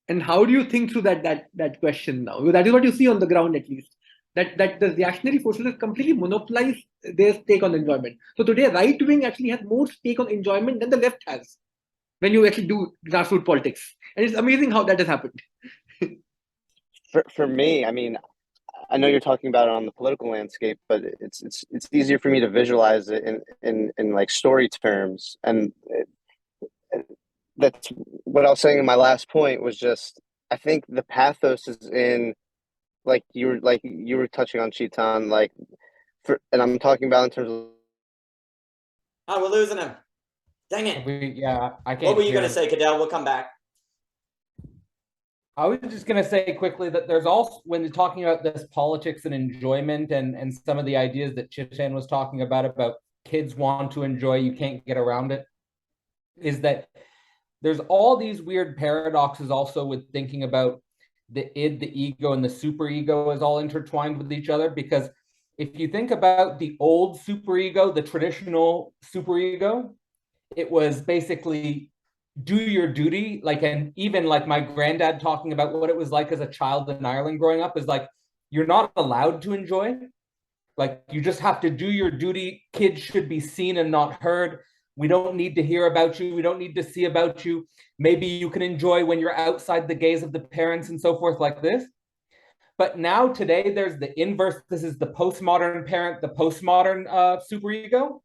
And how do you think through that question now? Because that is what you see on the ground, at least. That the reactionary forces have completely monopolized their stake on enjoyment. So today, right wing actually has more stake on enjoyment than the left has, when you actually do grassroots politics. And it's amazing how that has happened. For me, I mean, I know you're talking about it on the political landscape, but it's easier for me to visualize it in like story terms. And that's what I was saying in my last point was just, I think the pathos is in, like you were touching on, Chetan, like and I'm talking about in terms of. Oh, we're losing him. Dang it. Yeah, I can't. What were you hear going to say, Cadell? We'll come back. I was just going to say quickly that there's also, when you're talking about this politics and enjoyment and some of the ideas that Chetan was talking about kids want to enjoy, you can't get around it, is that there's all these weird paradoxes also with thinking about the id, the ego, and the superego is all intertwined with each other. Because if you think about the old superego, the traditional superego, it was basically do your duty, like, and even like my granddad talking about what it was like as a child in Ireland growing up is like, you're not allowed to enjoy. Like, you just have to do your duty. Kids should be seen and not heard. We don't need to hear about you. We don't need to see about you. Maybe you can enjoy when you're outside the gaze of the parents and so forth like this. But now today, there's the inverse. This is the postmodern parent, the postmodern superego,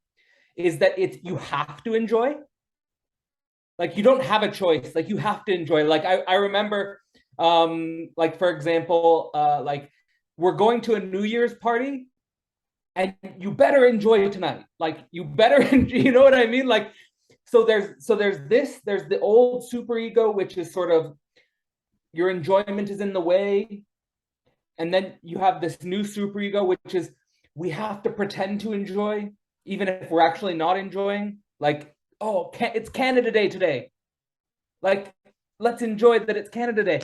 is that you have to enjoy. Like, you don't have a choice. Like, you have to enjoy. Like, I remember, like, for example, like, we're going to a New Year's party and you better enjoy tonight. Like, you better, you know what I mean? Like, so there's the old superego, which is sort of your enjoyment is in the way. And then you have this new superego, which is we have to pretend to enjoy, even if we're actually not enjoying. Like, oh, it's Canada Day today. Like, let's enjoy that it's Canada Day.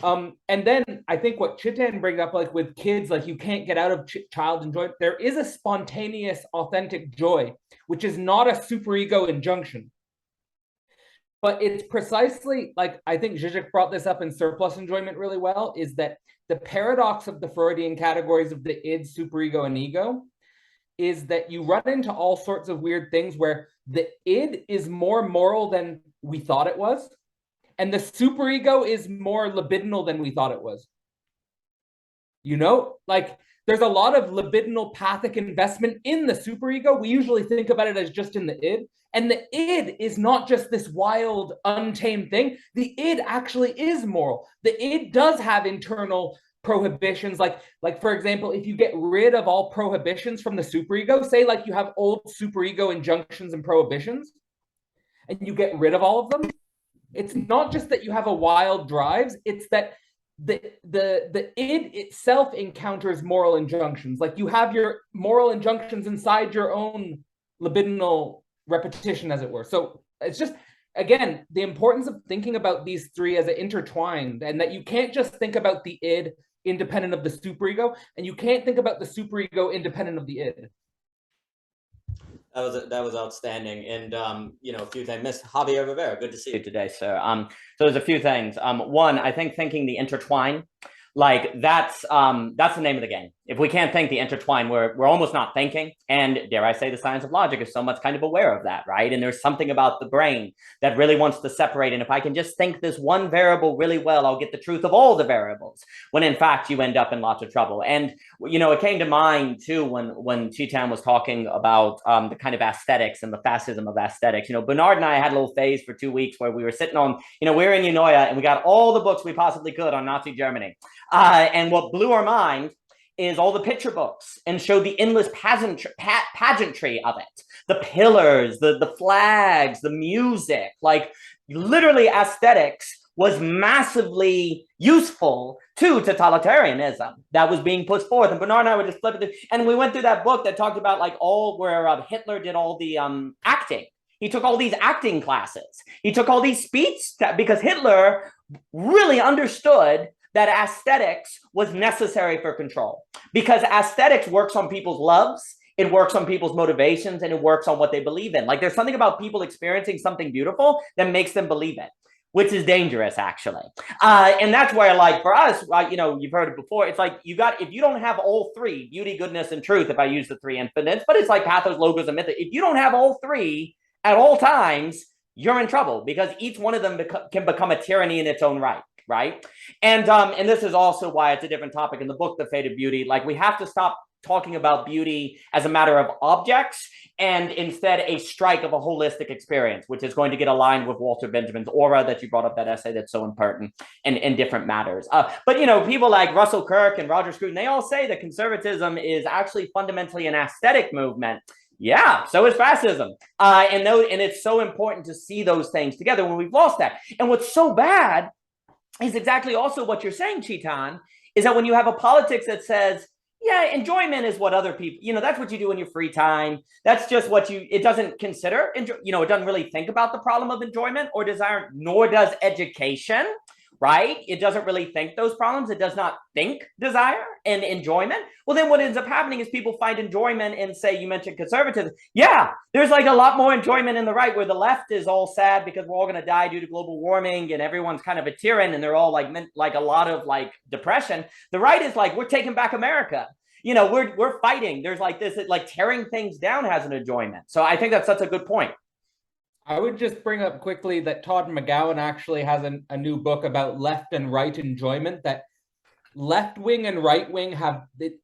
And then I think what Chetan brings up, like with kids, like you can't get out of child enjoyment. There is a spontaneous, authentic joy, which is not a superego injunction. But it's precisely, like, I think Zizek brought this up in Surplus Enjoyment really well, is that the paradox of the Freudian categories of the id, superego, and ego is that you run into all sorts of weird things where the id is more moral than we thought it was, and the superego is more libidinal than we thought it was. You know, like there's a lot of libidinal pathic investment in the superego. We usually think about it as just in the id. And the id is not just this wild, untamed thing. The id actually is moral. The id does have internal prohibitions. Like for example, if you get rid of all prohibitions from the superego, say like you have old superego injunctions and prohibitions, and you get rid of all of them, it's not just that you have a wild drives, it's that the id itself encounters moral injunctions. Like you have your moral injunctions inside your own libidinal repetition, as it were. So it's just, again, the importance of thinking about these three as intertwined, and that you can't just think about the id independent of the superego, and you can't think about the superego independent of the id. That was outstanding. And you know, a few things. Miss Javier Rivera, good to see you today, sir. So there's a few things. One, I think thinking the intertwine, like that's the name of the game. If we can't think the intertwine, we're almost not thinking. And dare I say, the science of logic is so much kind of aware of that, right? And there's something about the brain that really wants to separate. And if I can just think this one variable really well, I'll get the truth of all the variables. When in fact, you end up in lots of trouble. And you know, it came to mind too when Chetan was talking about the kind of aesthetics and the fascism of aesthetics. You know, Bernard and I had a little phase for 2 weeks where we were sitting on, you know, we were in Eunoia and we got all the books we possibly could on Nazi Germany. And what blew our mind is all the picture books, and showed the endless pageantry of it. The pillars, the flags, the music, like literally aesthetics was massively useful to totalitarianism that was being pushed forth. And Bernard and I were just flipping through, and we went through that book that talked about like all where Hitler did all the acting. He took all these acting classes. He took all these speech, because Hitler really understood that aesthetics was necessary for control, because aesthetics works on people's loves, it works on people's motivations, and it works on what they believe in. Like there's something about people experiencing something beautiful that makes them believe it, which is dangerous actually. And that's where, like for us, you know, you've heard it before, it's like if you don't have all three, beauty, goodness, and truth, if I use the three infinites, but it's like pathos, logos, and myth, if you don't have all three at all times, you're in trouble, because each one of them can become a tyranny in its own right. Right. And this is also why it's a different topic in the book, The Fate of Beauty. Like, we have to stop talking about beauty as a matter of objects and instead a strike of a holistic experience, which is going to get aligned with Walter Benjamin's aura that you brought up, that essay that's so important in different matters. But, you know, people like Russell Kirk and Roger Scruton, they all say that conservatism is actually fundamentally an aesthetic movement. Yeah, so is fascism. And it's so important to see those things together when we've lost that. And what's so bad is exactly also what you're saying, Chetan, is that when you have a politics that says, yeah, enjoyment is what other people, you know, that's what you do in your free time. That's just what it doesn't consider, you know, it doesn't really think about the problem of enjoyment or desire, nor does education, right? It doesn't really think those problems. It does not think desire and enjoyment. Well, then what ends up happening is people find enjoyment in, say, you mentioned conservatism. Yeah, there's like a lot more enjoyment in the right, where the left is all sad because we're all going to die due to global warming and everyone's kind of a tyrant and they're all like a lot of like depression. The right is like, we're taking back America. You know, we're fighting. There's like this, like tearing things down has an enjoyment. So I think that's such a good point. I would just bring up quickly that Todd McGowan actually has a new book about left and right enjoyment, that left wing and right wing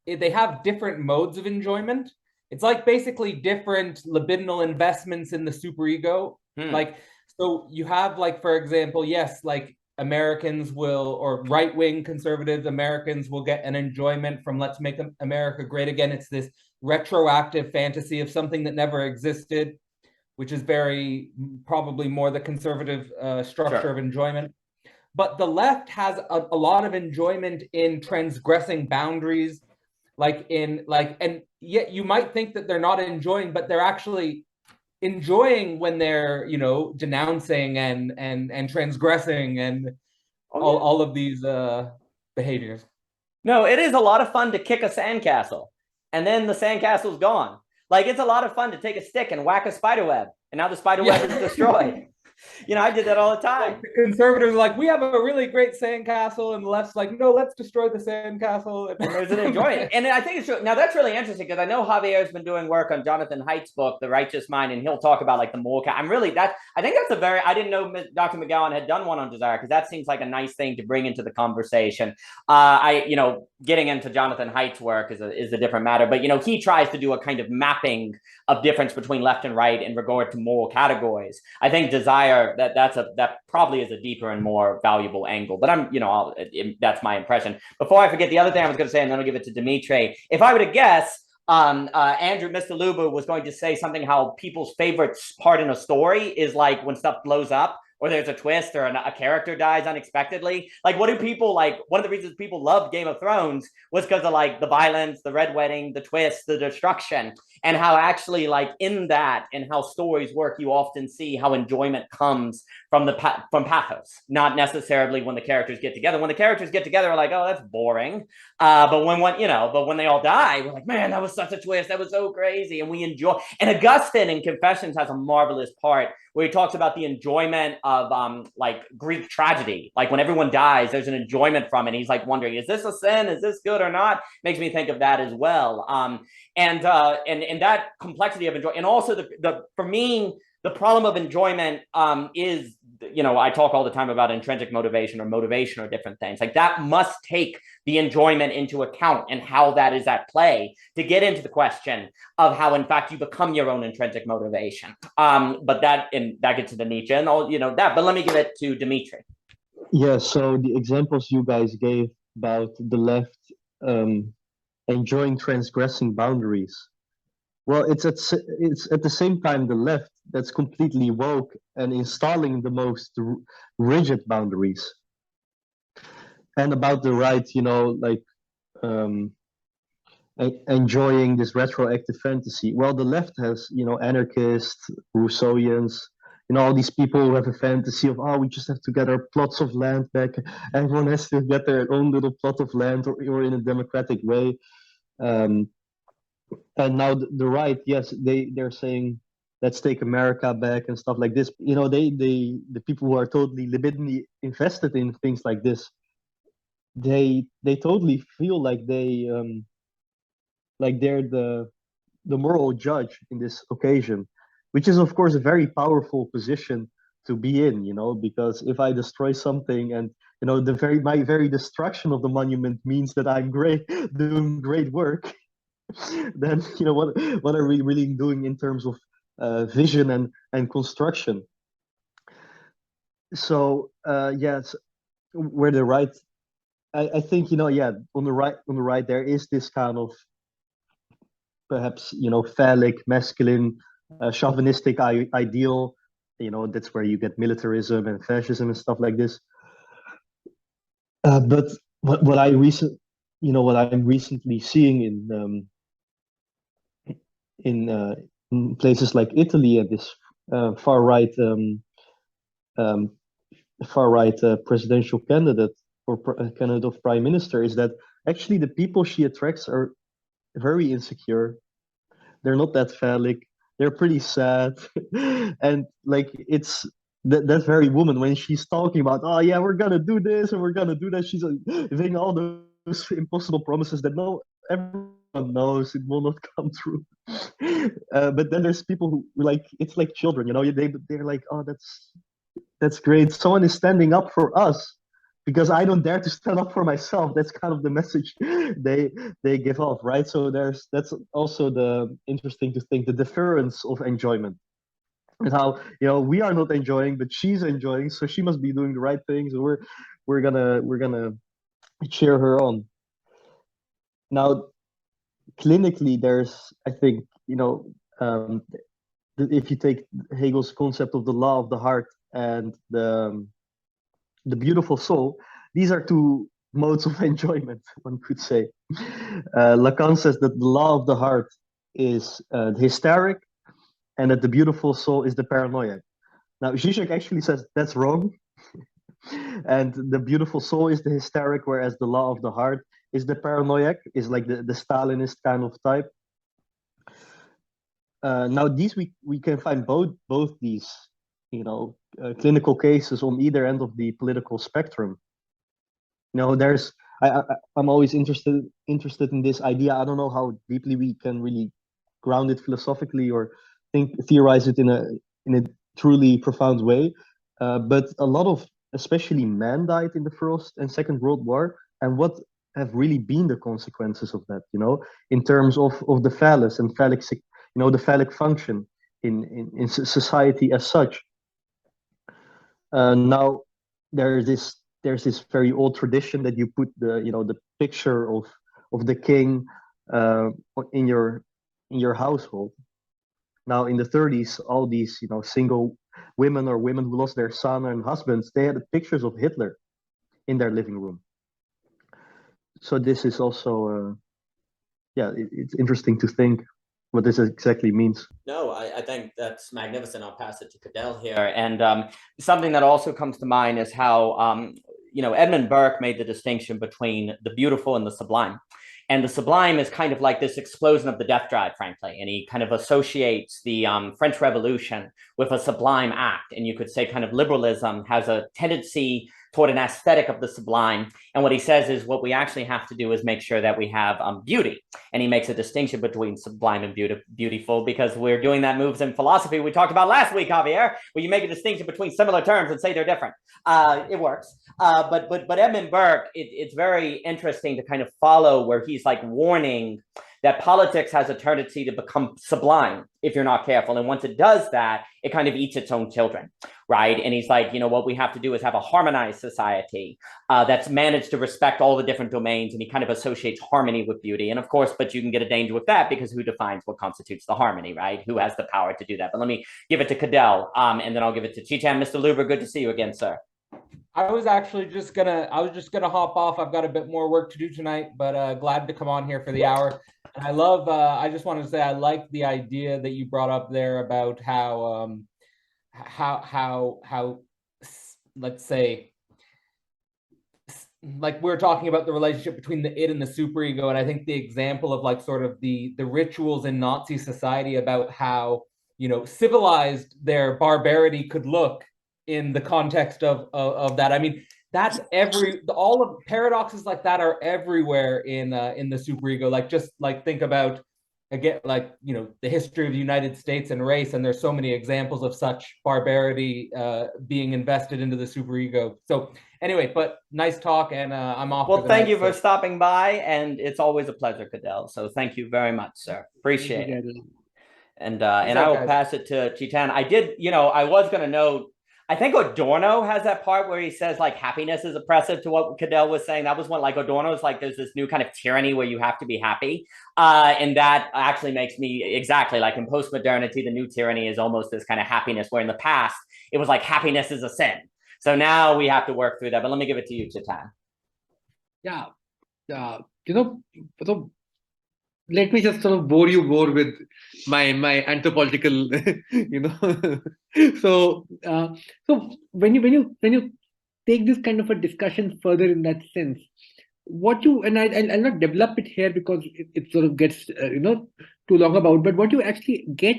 they have different modes of enjoyment. It's like basically different libidinal investments in the superego. Like, so you have, like, for example, yes, like Americans will, or right-wing conservative Americans will get an enjoyment from let's make America great again. It's this retroactive fantasy of something that never existed, which is probably more the conservative structure of enjoyment. But the left has a lot of enjoyment in transgressing boundaries, and yet you might think that they're not enjoying, but they're actually enjoying when they're, you know, denouncing and transgressing and all of these behaviors. No, it is a lot of fun to kick a sandcastle and then the sandcastle's gone. Like, it's a lot of fun to take a stick and whack a spider web, and now the spider web is destroyed. You know, I did that all the time. The conservatives are like, we have a really great sandcastle, and the left's like, no, let's destroy the sandcastle. And there's an enjoyment. And I think it's true. Now, that's really interesting, because I know Javier's been doing work on Jonathan Haidt's book, The Righteous Mind, and he'll talk about like the moral. I think that's I didn't know Dr. McGowan had done one on desire, because that seems like a nice thing to bring into the conversation. Getting into Jonathan Haidt's work is a different matter, but, you know, he tries to do a kind of mapping of difference between left and right in regard to moral categories. I think desire, that probably is a deeper and more valuable angle, but that's my impression. Before I forget, the other thing I was going to say, and then I'll give it to Dimitri. If I were to guess, Andrew, Mr. Lubu was going to say something, how people's favorite part in a story is like when stuff blows up, or there's a twist, or a character dies unexpectedly. Like, what do people like? One of the reasons people loved Game of Thrones was because of like the violence, the red wedding, the twist, the destruction, and how actually like in that and how stories work, you often see how enjoyment comes from from pathos, not necessarily when the characters get together. When the characters get together, we're like, oh, that's boring. But when they all die, we're like, man, that was such a twist. That was so crazy, and we enjoy. And Augustine in Confessions has a marvelous part where he talks about the enjoyment of like Greek tragedy. Like, when everyone dies, there's an enjoyment from it. He's like wondering, is this a sin? Is this good or not? Makes me think of that as well. And that complexity of enjoyment, and also for me, the problem of enjoyment is, you know, I talk all the time about intrinsic motivation or motivation or different things. Like, that must take the enjoyment into account and how that is at play to get into the question of how, in fact, you become your own intrinsic motivation. But that gets into Nietzsche and all, you know, that. But let me give it to Dimitri. Yeah, so the examples you guys gave about the left enjoying transgressing boundaries. Well, it's at the same time the left that's completely woke and installing the most rigid boundaries. And about the right, you know, like enjoying this retroactive fantasy. Well, the left has, you know, anarchists, Rousseauians, you know, all these people who have a fantasy of, oh, we just have to get our plots of land back. Everyone has to get their own little plot of land, or in a democratic way. And now the right, yes, they're saying, let's take America back and stuff like this. You know, the people who are totally libidinally invested in things like this, they totally feel like they're the moral judge in this occasion, which is of course a very powerful position to be in, you know, because if I destroy something and you know my very destruction of the monument means that I'm great doing great work, then you know what are we really doing in terms of vision and construction? So yes, where the right, I think, you know, yeah, on the right there is this kind of perhaps, you know, phallic, masculine, chauvinistic ideal. You know, that's where you get militarism and fascism and stuff like this. But what what I'm recently seeing in places like Italy and this far right presidential candidate or candidate of prime minister is that actually the people she attracts are very insecure. They're not that phallic. They're pretty sad, and like it's that very woman when she's talking about, oh yeah, we're gonna do this and we're gonna do that. She's giving all those impossible promises that no everyone knows it will not come true. But then there's people who like it's like children, you know. They're like, oh, that's great. Someone is standing up for us because I don't dare to stand up for myself. That's kind of the message they give off, right? So that's also the interesting to think the difference of enjoyment and how, you know, we are not enjoying, but she's enjoying, so she must be doing the right things. So we're gonna cheer her on. Now, clinically, there's, I think, you know, if you take Hegel's concept of the law of the heart and the beautiful soul, these are two modes of enjoyment, one could say. Lacan says that the law of the heart is the hysteric and that the beautiful soul is the paranoiac. Now, Zizek actually says that's wrong. And the beautiful soul is the hysteric, whereas the law of the heart is the paranoiac, is like the Stalinist kind of type. Now, these we can find both these, you know, clinical cases on either end of the political spectrum. You know, I'm always interested in this idea. I don't know how deeply we can really ground it philosophically or theorize it in a truly profound way. But a lot of especially men died in the First and Second World War, and what have really been the consequences of that? You know, in terms of the phallus and phallic, you know, the phallic function in society as such. Now there's this very old tradition that you put the picture of the king in your household. Now in the 30s, all these, you know, single women or women who lost their son and husbands, they had pictures of Hitler in their living room. So this is also it's interesting to think what this exactly means. No, I think that's magnificent. I'll pass it to Cadell here. And something that also comes to mind is how, you know, Edmund Burke made the distinction between the beautiful and the sublime. And the sublime is kind of like this explosion of the death drive, frankly. And he kind of associates the French Revolution with a sublime act. And you could say kind of liberalism has a tendency toward an aesthetic of the sublime. And what he says is what we actually have to do is make sure that we have beauty. And he makes a distinction between sublime and beautiful, because we're doing that moves in philosophy we talked about last week, Javier, where you make a distinction between similar terms and say they're different. It works. But Edmund Burke, it's very interesting to kind of follow where he's like warning that politics has a tendency to become sublime if you're not careful. And once it does that, it kind of eats its own children, right? And he's like, you know, what we have to do is have a harmonized society that's managed to respect all the different domains. And he kind of associates harmony with beauty. And of course, but you can get a danger with that because who defines what constitutes the harmony, right? Who has the power to do that? But let me give it to Cadell, and then I'll give it to Chicham. Mr. Luber, good to see you again, sir. I was just gonna hop off. I've got a bit more work to do tonight, but glad to come on here for the hour. And I love, I just wanted to say, I like the idea that you brought up there about how let's say, like we're talking about the relationship between the id and the superego. And I think the example of like sort of the rituals in Nazi society about how, you know, civilized their barbarity could look in the context of that. I mean, that's all of paradoxes like that are everywhere in the superego. Like, just like think about, again, like, you know, the history of the United States and race, and there's so many examples of such barbarity being invested into the superego. So anyway, but nice talk, and I'm off. Well, thank you for stopping by, and it's always a pleasure, Cadell. So thank you very much, sir. Appreciate it. And I will pass it to Chetan. I did, you know, I was going to note, I think Adorno has that part where he says like happiness is oppressive to what Cadell was saying. That was one, like Adorno's like there's this new kind of tyranny where you have to be happy. And that actually makes me exactly like in postmodernity, the new tyranny is almost this kind of happiness, where in the past it was like happiness is a sin. So now we have to work through that. But let me give it to you, Chetan. Yeah. You know, so let me just sort of bore you more with my anthropological, you know. So when you take this kind of a discussion further in that sense, what you, and I'll not develop it here because it sort of gets you know, too long about, but what you actually get,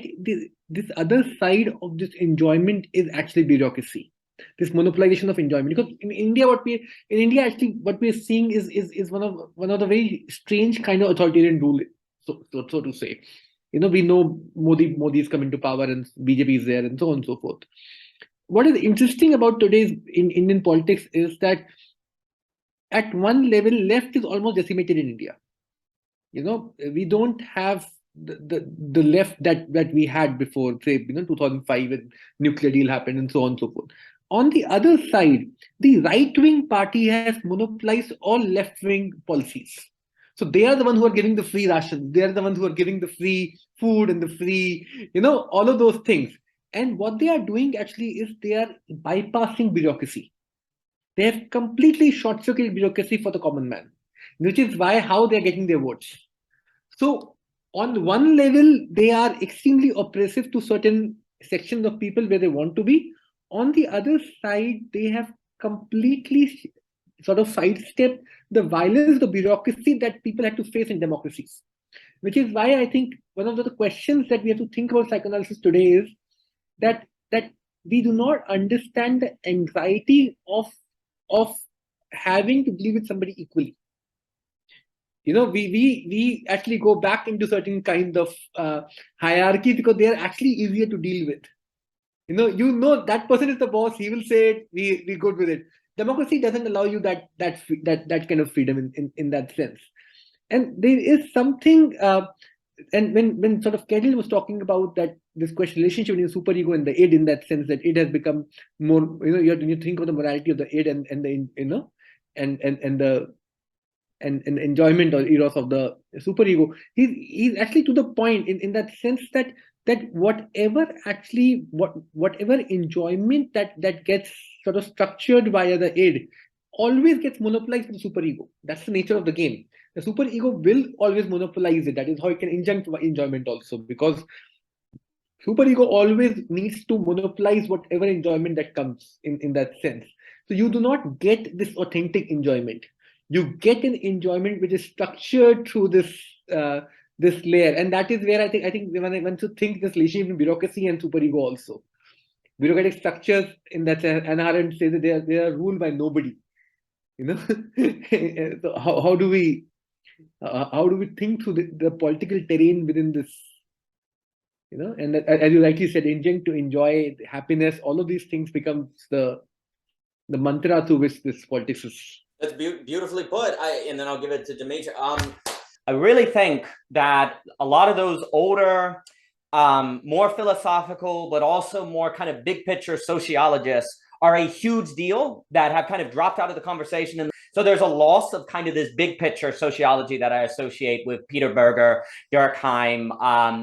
this other side of this enjoyment is actually bureaucracy, this monopolization of enjoyment. Because in India, what we're seeing is one of the very strange kind of authoritarian rule, so to say. You know, we know Modi's come into power and BJP is there and so on and so forth. What is interesting about today's in Indian politics is that at one level, left is almost decimated in India. You know, we don't have the left that we had before, say, you know, 2005 when nuclear deal happened and so on and so forth. On the other side, the right-wing party has monopolized all left-wing policies. So they are the ones who are giving the free rations. They are the ones who are giving the free food and the free, you know, all of those things. And what they are doing actually is they are bypassing bureaucracy. They have completely short-circuited bureaucracy for the common man, which is how they are getting their votes. So on one level, they are extremely oppressive to certain sections of people where they want to be. On the other side, they have completely sort of sidestepped the violence, the bureaucracy that people had to face in democracies. Which is why I think one of the questions that we have to think about psychoanalysis today is that we do not understand the anxiety of having to deal with somebody equally. You know, we actually go back into certain kind of hierarchy because they are actually easier to deal with. You know that person is the boss. He will say it. We good with it. Democracy doesn't allow you that kind of freedom in that sense. And there is something. And when sort of Cadell was talking about that this question relationship between superego and the id, in that sense that it has become more, you know, when you think of the morality of the id and the, you know, and the enjoyment or eros of the superego, he's actually to the point in that sense that whatever enjoyment that gets sort of structured via the id always gets monopolized by the superego. That's the nature of the game. The superego will always monopolize it. That is how it can inject enjoyment also, because superego always needs to monopolize whatever enjoyment that comes in that sense. So you do not get this authentic enjoyment. You get an enjoyment which is structured through this this layer, and that is where I think when I want to think this relationship between bureaucracy and superego also. Bureaucratic structures in that inherent say that they are ruled by nobody. You know, so how do we think through the political terrain within this? You know, and that, as you rightly said, inject to enjoy happiness. All of these things becomes the mantra through which this politics is. That's beautifully put. And then I'll give it to Dimitri. I really think that a lot of those older, more philosophical, but also more kind of big picture sociologists are a huge deal that have kind of dropped out of the conversation. And so there's a loss of kind of this big picture sociology that I associate with Peter Berger, Durkheim,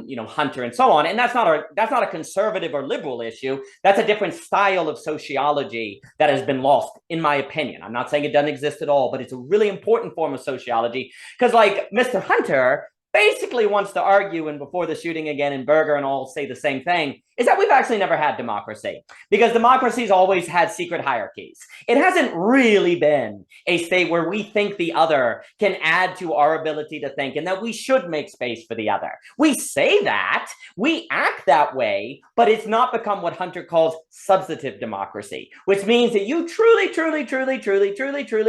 you know, Hunter, and so on. And that's not a conservative or liberal issue. That's a different style of sociology that has been lost, in my opinion. I'm not saying it doesn't exist at all, but it's a really important form of sociology because, like, Mr. Hunter basically wants to argue, and before the shooting again, and Berger and all say the same thing, is that we've actually never had democracy, because democracy's always had secret hierarchies. It hasn't really been a state where we think the other can add to our ability to think, and that we should make space for the other. We say that, we act that way, but it's not become what Hunter calls substantive democracy, which means that you truly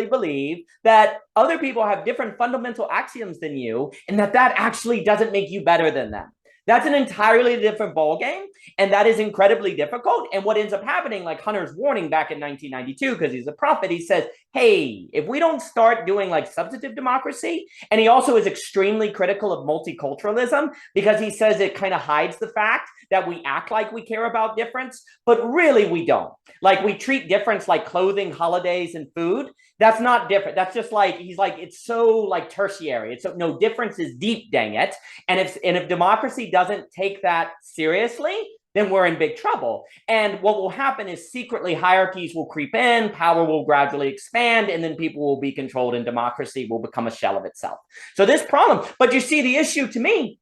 believe that other people have different fundamental axioms than you, and that actually doesn't make you better than them. That's an entirely different ballgame, and that is incredibly difficult. And what ends up happening, like Hunter's warning back in 1992, because he's a prophet, he says, hey, if we don't start doing like substantive democracy, and he also is extremely critical of multiculturalism, because he says it kind of hides the fact that we act like we care about difference, but really we don't. Like we treat difference like clothing, holidays, and food. That's not different. That's just like, he's like, it's so like tertiary. It's so, no, difference is deep, dang it. And if democracy doesn't take that seriously, then we're in big trouble. And what will happen is secretly hierarchies will creep in, power will gradually expand, and then people will be controlled, and democracy will become a shell of itself. So this problem, but you see the issue to me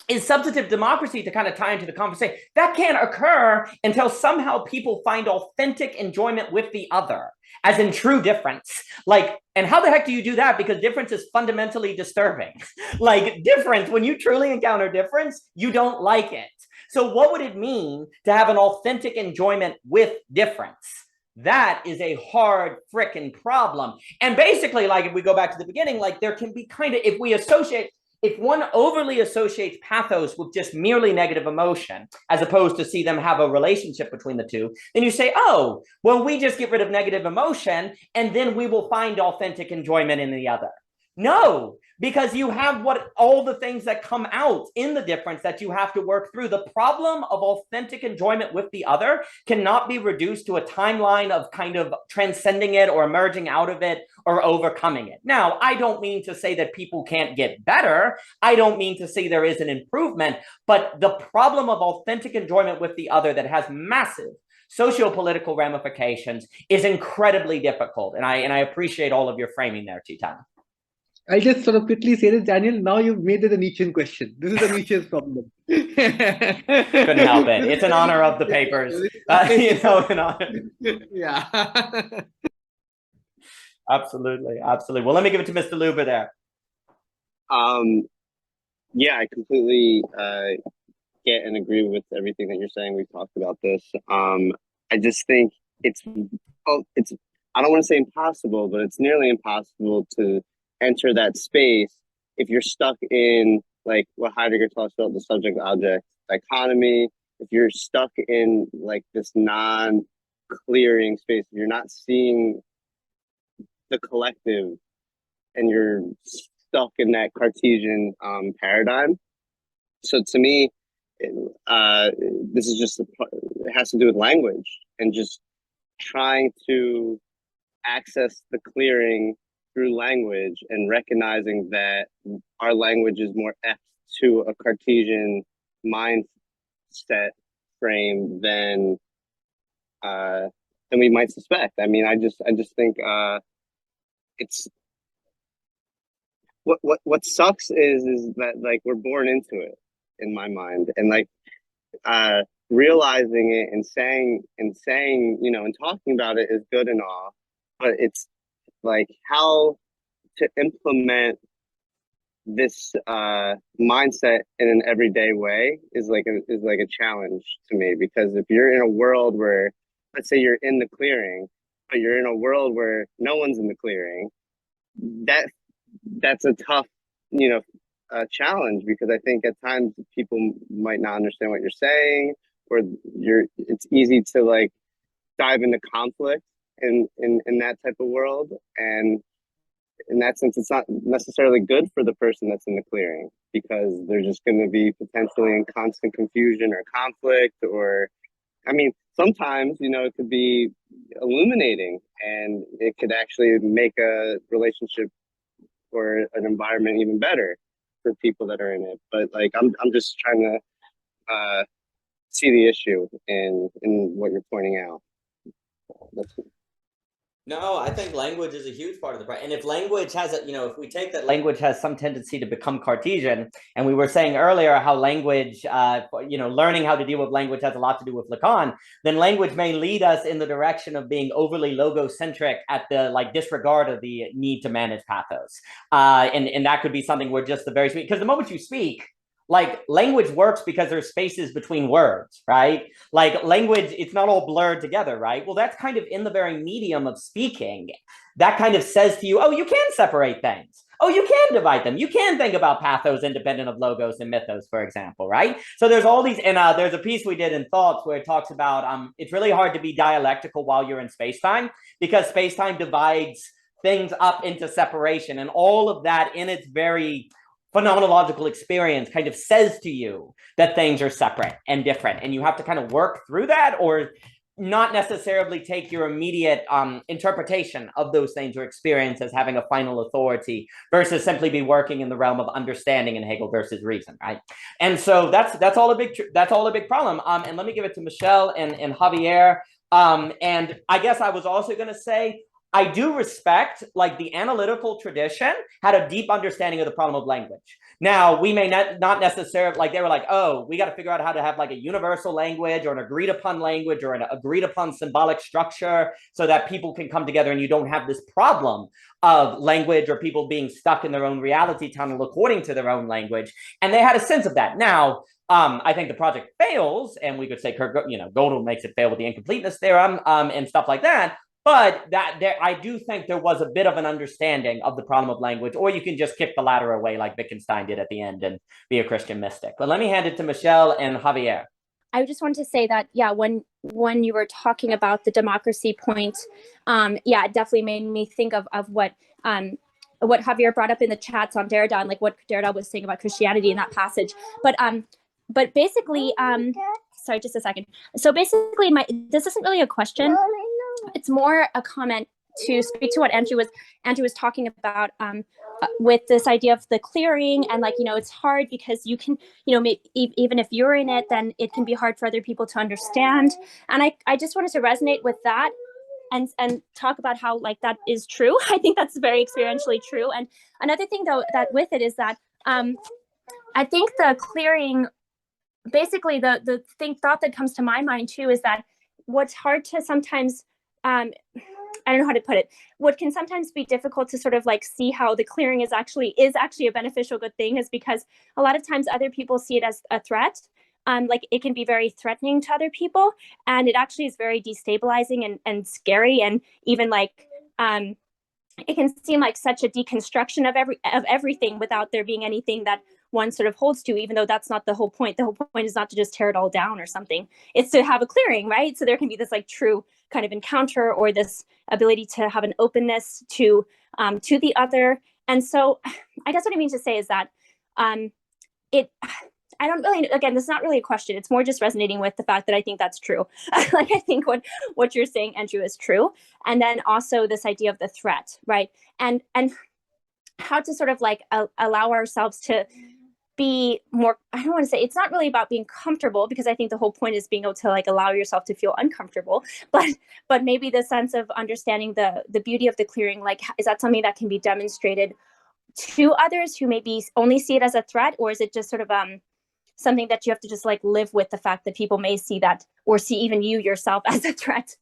is substantive democracy, to kind of tie into the conversation, that can't occur until somehow people find authentic enjoyment with the other, as in true difference. Like, and how the heck do you do that? Because difference is fundamentally disturbing. Like difference, when you truly encounter difference, you don't like it. So what would it mean to have an authentic enjoyment with difference? That is a hard frickin' problem. And basically, like if we go back to the beginning, like there can be kind of, if one overly associates pathos with just merely negative emotion, as opposed to see them have a relationship between the two, then you say, oh, well, we just get rid of negative emotion and then we will find authentic enjoyment in the other. No, because you have all the things that come out in the difference that you have to work through. The problem of authentic enjoyment with the other cannot be reduced to a timeline of kind of transcending it or emerging out of it or overcoming it. Now, I don't mean to say that people can't get better. I don't mean to say there is an improvement, but the problem of authentic enjoyment with the other that has massive socio-political ramifications is incredibly difficult. And I appreciate all of your framing there, Titan. I'll just sort of quickly say this, Daniel. Now you've made it a Nietzschean question. This is a Nietzsche's problem. Couldn't help it. It's an honor of the papers. An honor. Yeah. Absolutely. Absolutely. Well, let me give it to Mr. Luber there. Yeah, I completely get and agree with everything that you're saying. We've talked about this. I just think it's I don't want to say impossible, but it's nearly impossible to enter that space if you're stuck in like what Heidegger talks about, the subject object dichotomy. If you're stuck in like this non-clearing space, if you're not seeing the collective and you're stuck in that Cartesian paradigm. So to me, this is just it has to do with language and just trying to access the clearing through language and recognizing that our language is more apt to a Cartesian mindset frame than we might suspect. I mean, I just think it's what sucks is that like we're born into it in my mind, and like realizing it and saying and talking about it is good and all, but it's like how to implement this mindset in an everyday way is like a challenge to me, because if you're in a world where, let's say you're in the clearing, but you're in a world where no one's in the clearing, that's a tough challenge, because I think at times people might not understand what you're saying, or it's easy to like dive into conflict in that type of world, and in that sense it's not necessarily good for the person that's in the clearing, because they're just going to be potentially in constant confusion or conflict, or I mean sometimes it could be illuminating and it could actually make a relationship or an environment even better for people that are in it. But like I'm just trying to see the issue in what you're pointing out. No, I think language is a huge part of the problem. And if language has if we take that language has some tendency to become Cartesian, and we were saying earlier how language, learning how to deal with language has a lot to do with Lacan, then language may lead us in the direction of being overly logocentric at the disregard of the need to manage pathos. And that could be something where just the very sweet, because the moment you speak, language works because there's spaces between words, right? Like language, it's not all blurred together, right? Well, that's kind of in the very medium of speaking. That kind of says to you, oh, you can separate things. Oh, you can divide them. You can think about pathos independent of logos and mythos, for example, right? So there's all these, and there's a piece we did in Thoughts where it talks about it's really hard to be dialectical while you're in space-time, because space-time divides things up into separation, and all of that in its very phenomenological experience kind of says to you that things are separate and different, and you have to kind of work through that, or not necessarily take your immediate interpretation of those things or experience as having a final authority, versus simply be working in the realm of understanding in Hegel versus reason, right? And so that's all a big problem. And let me give it to Michelle and Javier. And I guess I was also going to say, I do respect, like, the analytical tradition had a deep understanding of the problem of language. Now, we may not necessarily, like, they were like, oh, we got to figure out how to have like a universal language or an agreed upon language or an agreed upon symbolic structure so that people can come together and you don't have this problem of language or people being stuck in their own reality tunnel according to their own language. And they had a sense of that. Now, I think the project fails, and we could say, Gödel makes it fail with the incompleteness theorem and stuff like that. But I do think there was a bit of an understanding of the problem of language, or you can just kick the ladder away like Wittgenstein did at the end and be a Christian mystic. But let me hand it to Michelle and Javier. I just wanted to say that, yeah, when you were talking about the democracy point, yeah, it definitely made me think of what Javier brought up in the chats on Derrida, and like what Derrida was saying about Christianity in that passage. But basically, sorry, just a second. So basically, this isn't really a question. It's more a comment to speak to what Andrew was talking about with this idea of the clearing, and like, it's hard because you can, even if you're in it, then it can be hard for other people to understand. And I just wanted to resonate with that and talk about how, like, that is true. I think that's very experientially true. And another thing, though, that with it is that I think the clearing, basically the thought that comes to my mind too is that what's hard to sometimes I don't know how to put it. What can sometimes be difficult to sort of like see how the clearing is actually a beneficial good thing is because a lot of times other people see it as a threat. Like it can be very threatening to other people, and it actually is very destabilizing and scary, and even like it can seem like such a deconstruction of everything without there being anything that one sort of holds to, even though that's not the whole point. The whole point is not to just tear it all down or something. It's to have a clearing, right? So there can be this like true kind of encounter, or this ability to have an openness to the other. And so I guess what I mean to say is that I don't really, again, this is not really a question. It's more just resonating with the fact that I think that's true. Like, I think what you're saying, Andrew, is true. And then also this idea of the threat, right? And how to sort of like allow ourselves to be more, I don't want to say, it's not really about being comfortable, because I think the whole point is being able to like allow yourself to feel uncomfortable, but maybe the sense of understanding the beauty of the clearing, like, is that something that can be demonstrated to others who maybe only see it as a threat, or is it just sort of something that you have to just like live with the fact that people may see that, or see even you yourself as a threat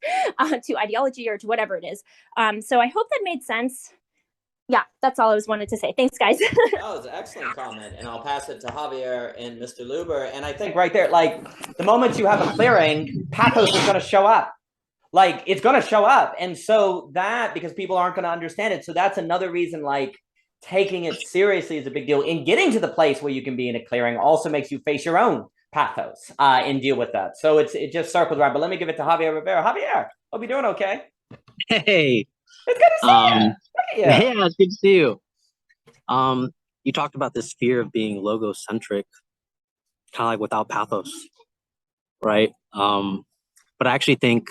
to ideology or to whatever it is. So I hope that made sense. Yeah, that's all I wanted to say. Thanks, guys. That was an excellent comment, and I'll pass it to Javier and Mr. Luber. And I think right there, like, the moment you have a clearing, pathos is going to show up. Like, it's going to show up. And so that, because people aren't going to understand it. So that's another reason, like, taking it seriously is a big deal. And getting to the place where you can be in a clearing also makes you face your own pathos and deal with that. So it just circles around. But let me give it to Javier Rivera. Javier, hope you're doing okay. Hey. It's good to see you. Yeah, it's good to see you. You talked about this fear of being logocentric, kind of like without pathos, right? But I actually think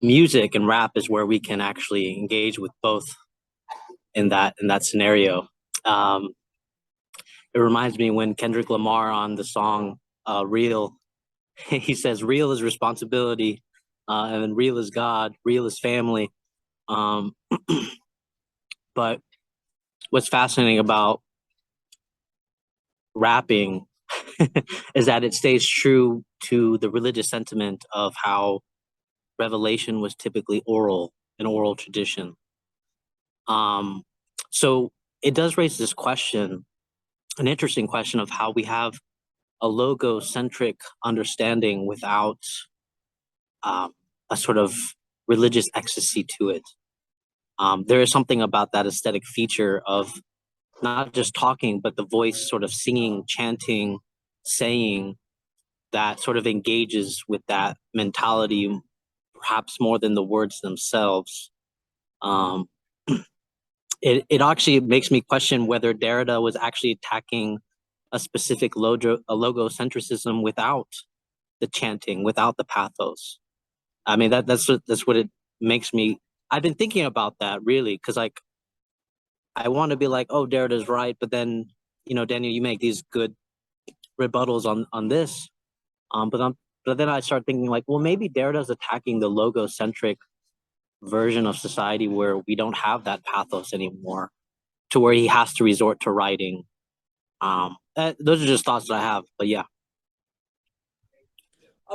music and rap is where we can actually engage with both in that scenario. It reminds me when Kendrick Lamar on the song Real, he says real is responsibility, and then real is God, real is family. But what's fascinating about rapping is that it stays true to the religious sentiment of how revelation was typically oral, an oral tradition. So it does raise this question, an interesting question of how we have a logocentric understanding without a sort of religious ecstasy to it. there is something about that aesthetic feature of not just talking, but the voice sort of singing, chanting, saying, that sort of engages with that mentality, perhaps more than the words themselves. It actually makes me question whether Derrida was actually attacking a specific logocentrism without the chanting, without the pathos. I mean, that's what it makes me. I've been thinking about that really, because like I want to be like, oh, Derrida's right, but then Daniel, you make these good rebuttals on this, but then I start thinking like, well, maybe Derrida's attacking the logocentric version of society where we don't have that pathos anymore, to where he has to resort to writing. Those are just thoughts that I have, but yeah.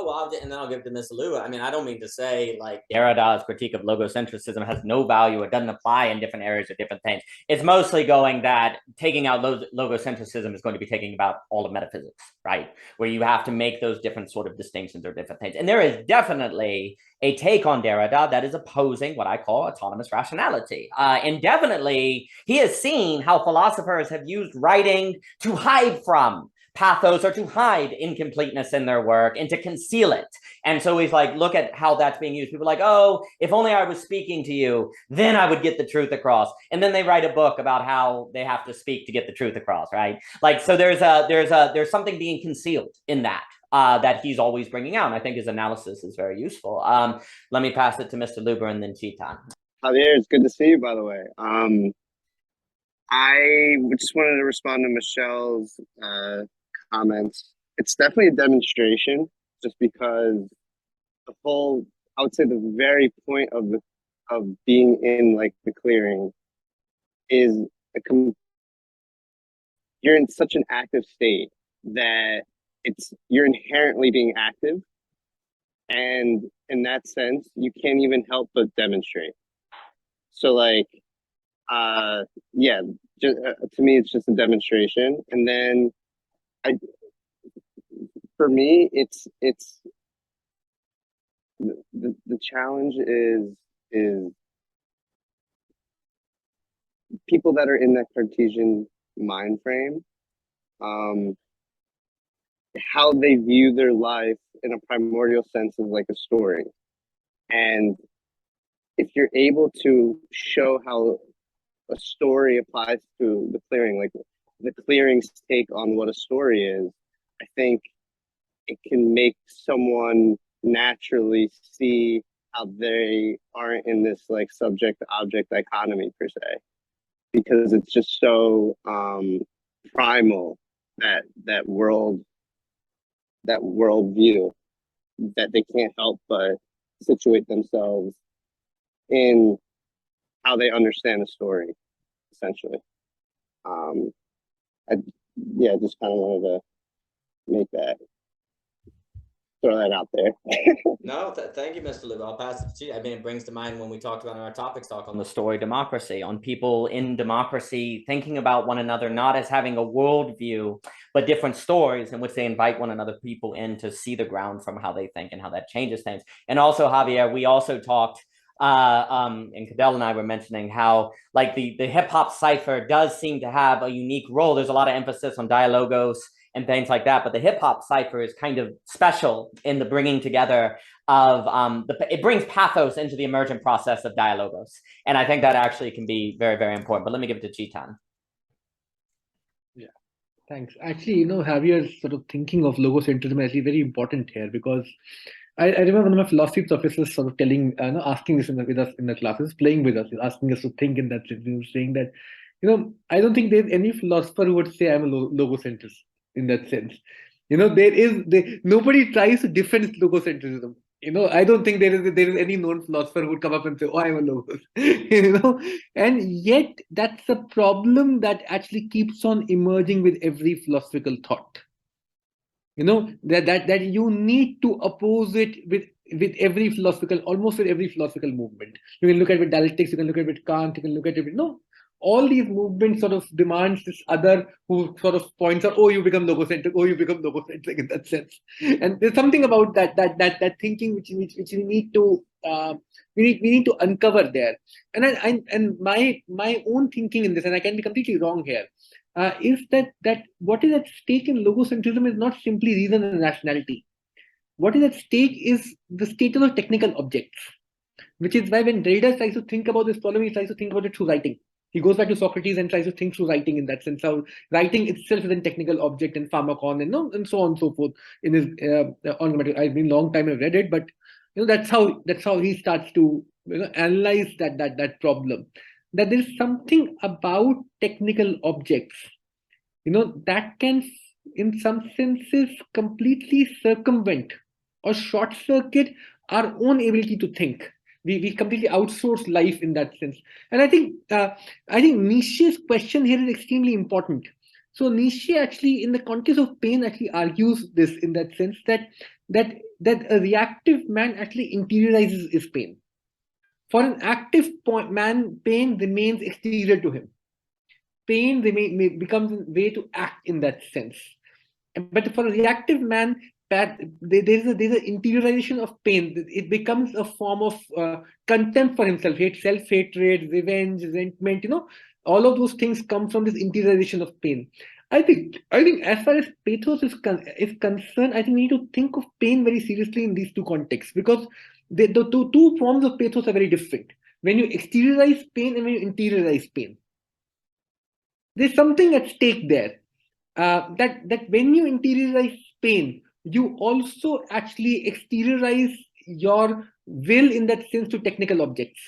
Oh, well, and then I'll give it to Ms. Lou. I mean, I don't mean to say like Derrida's critique of logocentrism has no value. It doesn't apply in different areas or different things. It's mostly going that taking out logocentrism is going to be taking about all of metaphysics, right? Where you have to make those different sort of distinctions or different things. And there is definitely a take on Derrida that is opposing what I call autonomous rationality. And definitely he has seen how philosophers have used writing to hide from pathos or to hide incompleteness in their work and to conceal it. And so he's like, look at how that's being used. People are like, oh, if only I was speaking to you, then I would get the truth across. And then they write a book about how they have to speak to get the truth across, right? Like, so there's something being concealed in that. That he's always bringing out. And I think his analysis is very useful. Let me pass it to Mr. Luber and then Chetan. Javier, it's good to see you, by the way. I just wanted to respond to Michelle's comments. It's definitely a demonstration, just because I would say the very point of being in like the clearing is you're in such an active state that you're inherently being active, and in that sense you can't even help but demonstrate. So like yeah, just, to me it's just a demonstration. And then for me it's the challenge is people that are in that Cartesian mind frame, how they view their life in a primordial sense is like a story. And if you're able to show how a story applies to the clearing, like the clearing's take on what a story is, I think it can make someone naturally see how they aren't in this like subject-object dichotomy per se, because it's just so primal, that worldview, that they can't help but situate themselves in how they understand a story, essentially. I just kind of wanted to throw that out there. No, thank you, Mr. Luber. I'll pass it to you. I mean, it brings to mind when we talked about in our topics talk on the story democracy, on people in democracy thinking about one another, not as having a worldview, but different stories in which they invite one another people in to see the ground from how they think and how that changes things. And also, Javier, we also talked, and Cadell and I were mentioning how like the hip hop cipher does seem to have a unique role. There's a lot of emphasis on dialogos and things like that, but the hip hop cipher is kind of special in the bringing together of it brings pathos into the emergent process of dialogos, and I think that actually can be very, very important. But let me give it to Chetan. Yeah, thanks. Actually, Javier's sort of thinking of logocentrism is very important here, because I remember one of my philosophy professors sort of asking this with us in the classes, playing with us, asking us to think in that sense. He was saying that, I don't think there's any philosopher who would say I'm a logocentrist in that sense. Nobody tries to defend logocentrism. I don't think there is any known philosopher who would come up and say, oh, I'm a logos. And yet that's a problem that actually keeps on emerging with every philosophical thought. That you need to oppose it with every almost with every philosophical movement. You can look at it with dialectics, you can look at it with Kant, you can look at it with, all these movements sort of demands this other who sort of points out, oh, you become logocentric, in that sense. And there's something about that thinking which we need to we need to uncover there. And my own thinking in this, and I can be completely wrong here, is that what is at stake in logocentrism is not simply reason and rationality. What is at stake is the status of technical objects, which is why when Derrida tries to think about this problem, he tries to think about it through writing. He goes back to Socrates and tries to think through writing in that sense. How writing itself is a technical object and pharmacon and so on and so forth in his on grammatical. I've been a long time I've read it, but that's how he starts to analyze that problem. That there's something about technical objects, that can, in some senses, completely circumvent or short circuit our own ability to think. We completely outsource life in that sense. And I think Nietzsche's question here is extremely important. So Nietzsche actually, in the context of pain, actually argues this in that sense that a reactive man actually interiorizes his pain. For an active man, pain remains exterior to him. Pain becomes a way to act in that sense. But for a reactive man, there's an interiorization of pain. It becomes a form of contempt for himself, self-hatred, revenge, resentment. All of those things come from this interiorization of pain. I think as far as pathos is concerned, I think we need to think of pain very seriously in these two contexts, because the two forms of pathos are very different. When you exteriorize pain and when you interiorize pain, there's something at stake there. That when you interiorize pain, you also actually exteriorize your will in that sense to technical objects.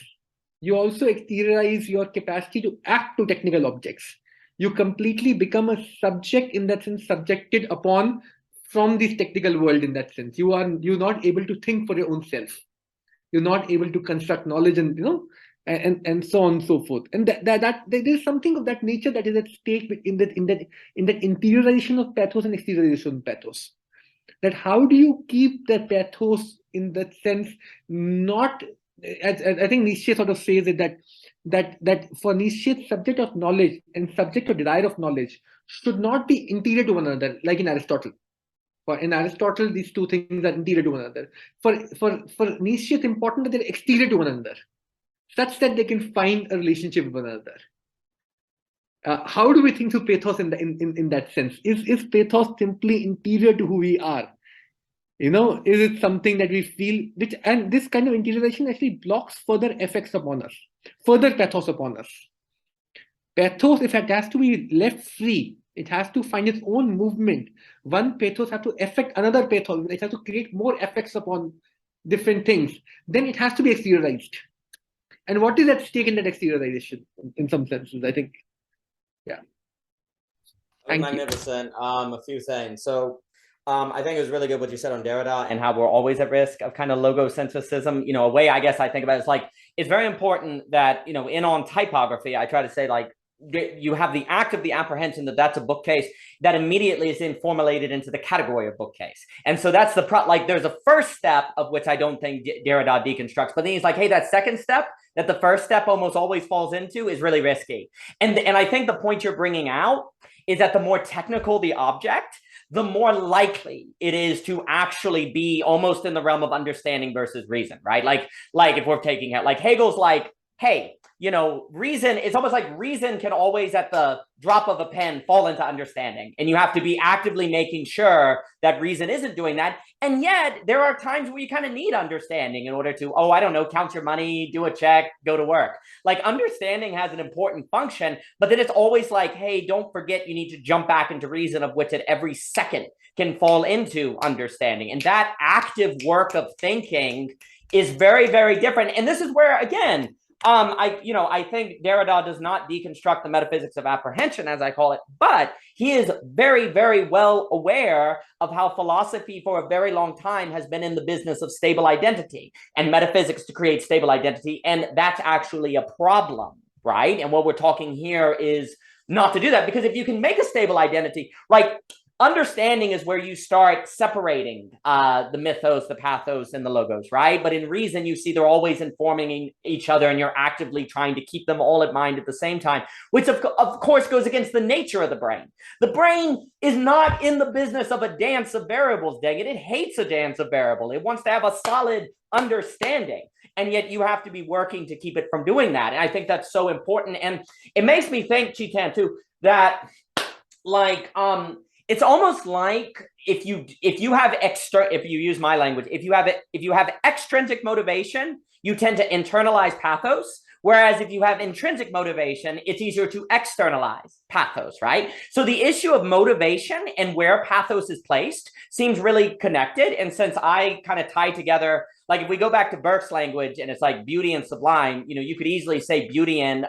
You also exteriorize your capacity to act to technical objects. You completely become a subject in that sense, subjected upon from this technical world in that sense. You're not able to think for your own self. You're not able to construct knowledge and so on and so forth. And that there's something of that nature that is at stake in that interiorization of pathos and exteriorization of pathos. That how do you keep the pathos in that sense not, as I think Nietzsche sort of says it, that for Nietzsche, subject of knowledge and subject or desire of knowledge should not be interior to one another, like in Aristotle. In Aristotle, these two things are interior to one another. For Nietzsche, it's important that they're exterior to one another, such that they can find a relationship with one another. How do we think of pathos in that sense? Is pathos simply interior to who we are? Is it something that we feel, and this kind of interiorization actually blocks further effects upon us, further pathos upon us. Pathos, if it has to be left free, it has to find its own movement. One pathos has to affect another pathos. It has to create more effects upon different things. Then it has to be exteriorized. And what is at stake in that exteriorization, in some senses, I think. Yeah. Magnificent. A few things. So I think it was really good what you said on Derrida and how we're always at risk of kind of logocentrism. A way I guess I think about it is like, it's very important that, on typography, I try to say like, you have the act of the apprehension that's a bookcase that immediately is then formulated into the category of bookcase. And so that's there's a first step of which I don't think Derrida deconstructs, but then he's like, hey, that second step that the first step almost always falls into is really risky. And I think the point you're bringing out is that the more technical the object, the more likely it is to actually be almost in the realm of understanding versus reason, right? Like if we're taking it, like Hegel's like, hey, reason, it's almost like reason can always at the drop of a pen fall into understanding. And you have to be actively making sure that reason isn't doing that. And yet there are times where you kind of need understanding in order to, count your money, do a check, go to work. Like understanding has an important function, but then it's always like, hey, don't forget you need to jump back into reason, of which at every second can fall into understanding. And that active work of thinking is very, very different. And this is where, again, I think Derrida does not deconstruct the metaphysics of apprehension, as I call it, but he is very, very well aware of how philosophy for a very long time has been in the business of stable identity and metaphysics to create stable identity. And that's actually a problem, right? And what we're talking here is not to do that, because if you can make a stable identity, like understanding is where you start separating the mythos, the pathos, and the logos, right? But in reason, you see they're always informing each other, and you're actively trying to keep them all in mind at the same time, which of course goes against the nature of the brain. The brain is not in the business of a dance of variables, dang it. It hates a dance of variables. It wants to have a solid understanding. And yet you have to be working to keep it from doing that. And I think that's so important. And it makes me think, Chitan, too, that like it's almost like if you use my language, if you have extrinsic motivation, you tend to internalize pathos. Whereas if you have intrinsic motivation, it's easier to externalize pathos, right? So the issue of motivation and where pathos is placed seems really connected. And since I kind of tie together, like if we go back to Burke's language and it's like beauty and sublime, you know, you could easily say beauty and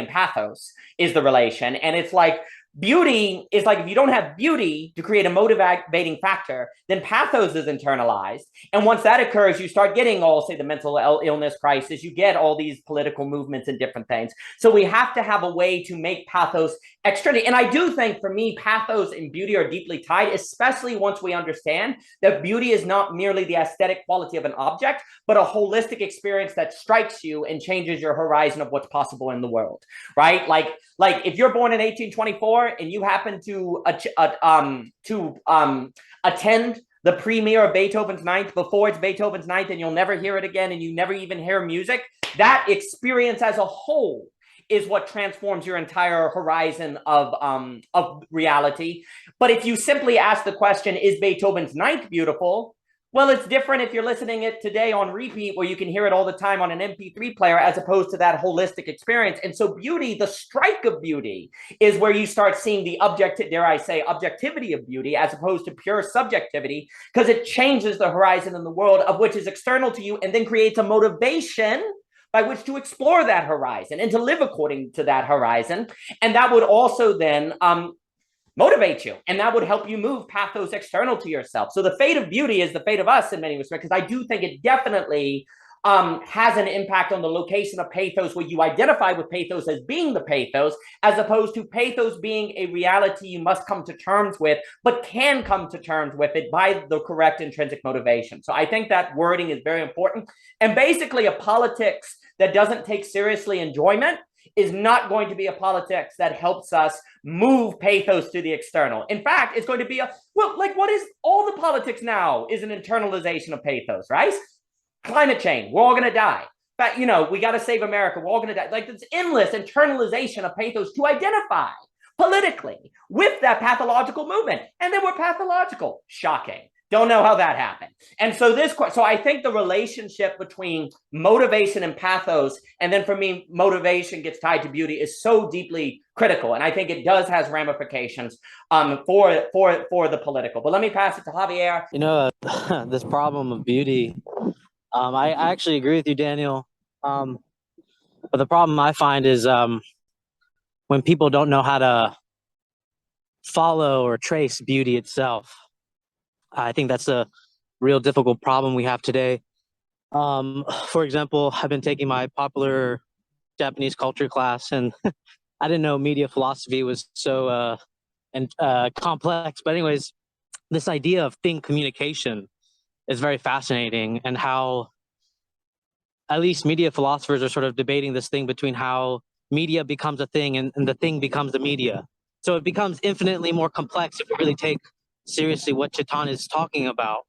pathos is the relation. And it's like, beauty is like, if you don't have beauty to create a motivating factor, then pathos is internalized. And once that occurs, you start getting all, say, the mental illness crisis, you get all these political movements and different things. So we have to have a way to make pathos external. And I do think, for me, pathos and beauty are deeply tied, especially once we understand that beauty is not merely the aesthetic quality of an object, but a holistic experience that strikes you and changes your horizon of what's possible in the world, right? Like if you're born in 1824 and you happen to attend the premiere of Beethoven's Ninth before it's Beethoven's Ninth, and you'll never hear it again, and you never even hear music, that experience as a whole is what transforms your entire horizon of reality. But if you simply ask the question, is Beethoven's Ninth beautiful? Well, it's different if you're listening it today on repeat, where you can hear it all the time on an MP3 player, as opposed to that holistic experience. And so beauty, the strike of beauty, is where you start seeing the objectivity of beauty, as opposed to pure subjectivity, because it changes the horizon in the world of which is external to you, and then creates a motivation by which to explore that horizon and to live according to that horizon. And that would also then motivate you, and that would help you move pathos external to yourself. So the fate of beauty is the fate of us in many respects, because I do think it definitely has an impact on the location of pathos, where you identify with pathos as being the pathos, as opposed to pathos being a reality you must come to terms with, but can come to terms with it by the correct intrinsic motivation. So I think that wording is very important. And basically, a politics that doesn't take seriously enjoyment is not going to be a politics that helps us move pathos to the external. In fact, it's going to be what is all the politics now is an internalization of pathos, right? Climate change, we're all going to die. But, we got to save America, we're all going to die. Like, this endless internalization of pathos to identify politically with that pathological movement. And then we're pathological. Shocking. Don't know how that happened. And so I think the relationship between motivation and pathos, and then for me, motivation gets tied to beauty, is so deeply critical. And I think it has ramifications for the political. But let me pass it to Javier. This problem of beauty, I actually agree with you, Daniel. But the problem I find is when people don't know how to follow or trace beauty itself. I think that's a real difficult problem we have today. For example, I've been taking my popular Japanese culture class, and I didn't know media philosophy was so complex. But anyways, this idea of thing communication is very fascinating, and how at least media philosophers are sort of debating this thing between how media becomes a thing and the thing becomes the media. So it becomes infinitely more complex if we really take seriously what Chitan is talking about,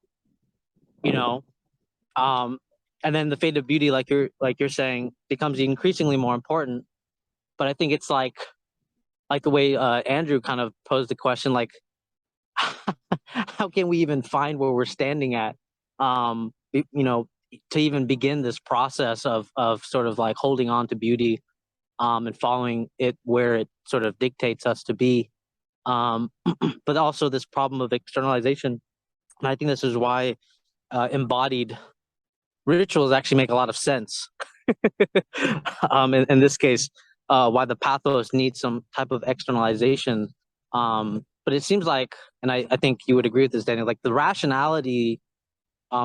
and then the fate of beauty, like you're saying, becomes increasingly more important. But I think it's like the way Andrew kind of posed the question, like, how can we even find where we're standing at, to even begin this process of sort of like holding on to beauty, and following it where it sort of dictates us to be. But also this problem of externalization. And I think this is why embodied rituals actually make a lot of sense. In this case, why the pathos needs some type of externalization. But it seems like, and I think you would agree with this, Daniel, like the rationality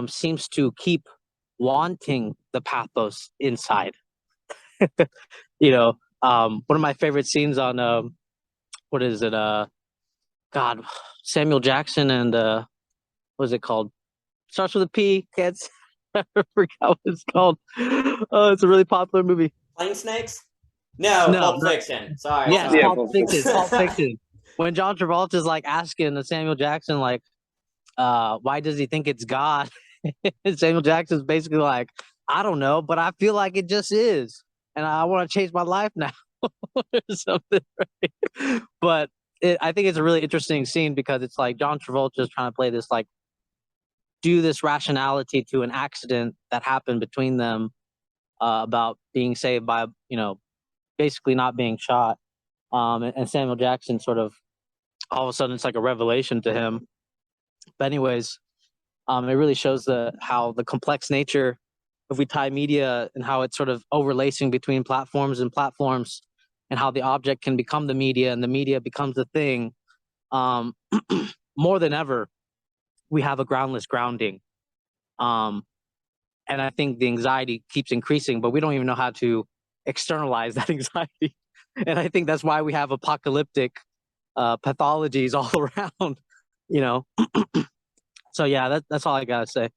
seems to keep wanting the pathos inside. One of my favorite scenes on what is it? God, Samuel Jackson and what was it called? Starts with a P. Kids. I forgot what it's called. Oh, it's a really popular movie. Plane Snakes? No, Pulp Fiction. Sorry. Yes, Yeah, Pulp Fiction. Pulp Fiction. When John Travolta's like asking Samuel Jackson, like, why does he think it's God? And Samuel Jackson's basically like, I don't know, but I feel like it just is, and I want to change my life now, or something. Right? But I think it's a really interesting scene because it's like John Travolta's trying to play this like, do this rationality to an accident that happened between them about being saved by, basically not being shot. And Samuel Jackson sort of, all of a sudden it's like a revelation to him. But anyways, it really shows how the complex nature, if we tie media and how it's sort of overlacing between platforms and how the object can become the media and the media becomes the thing. More than ever, we have a groundless grounding. And I think the anxiety keeps increasing, but we don't even know how to externalize that anxiety. And I think that's why we have apocalyptic pathologies all around, So yeah, that's all I gotta say.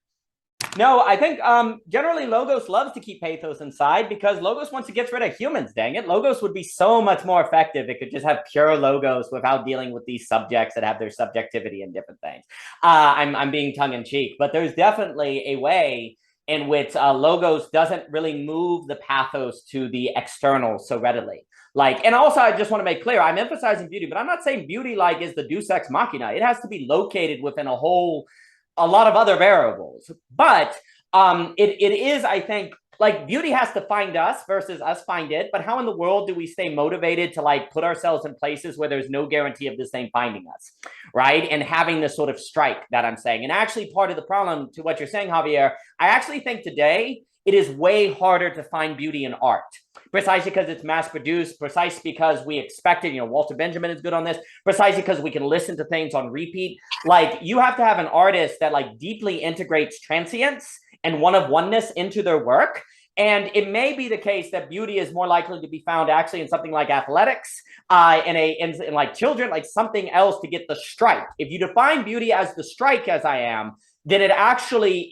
No, I think generally Logos loves to keep pathos inside because Logos wants to get rid of humans, dang it. Logos would be so much more effective. It could just have pure Logos without dealing with these subjects that have their subjectivity and different things. I'm being tongue-in-cheek, but there's definitely a way in which Logos doesn't really move the pathos to the external so readily. And also I just want to make clear, I'm emphasizing beauty, but I'm not saying beauty is the deus ex machina. It has to be located within a lot of other variables, but it is, I think, beauty has to find us versus us find it. But how in the world do we stay motivated to put ourselves in places where there's no guarantee of this thing finding us, right? And having this sort of strike that I'm saying. And actually part of the problem to what you're saying, Javier, I actually think today it is way harder to find beauty in art, precisely because it's mass produced, precisely because we expect it. Walter Benjamin is good on this, precisely because we can listen to things on repeat. You have to have an artist that deeply integrates transience and one-of-oneness into their work. And it may be the case that beauty is more likely to be found actually in something like athletics, in children, something else to get the strike. If you define beauty as the strike, as I am, then it actually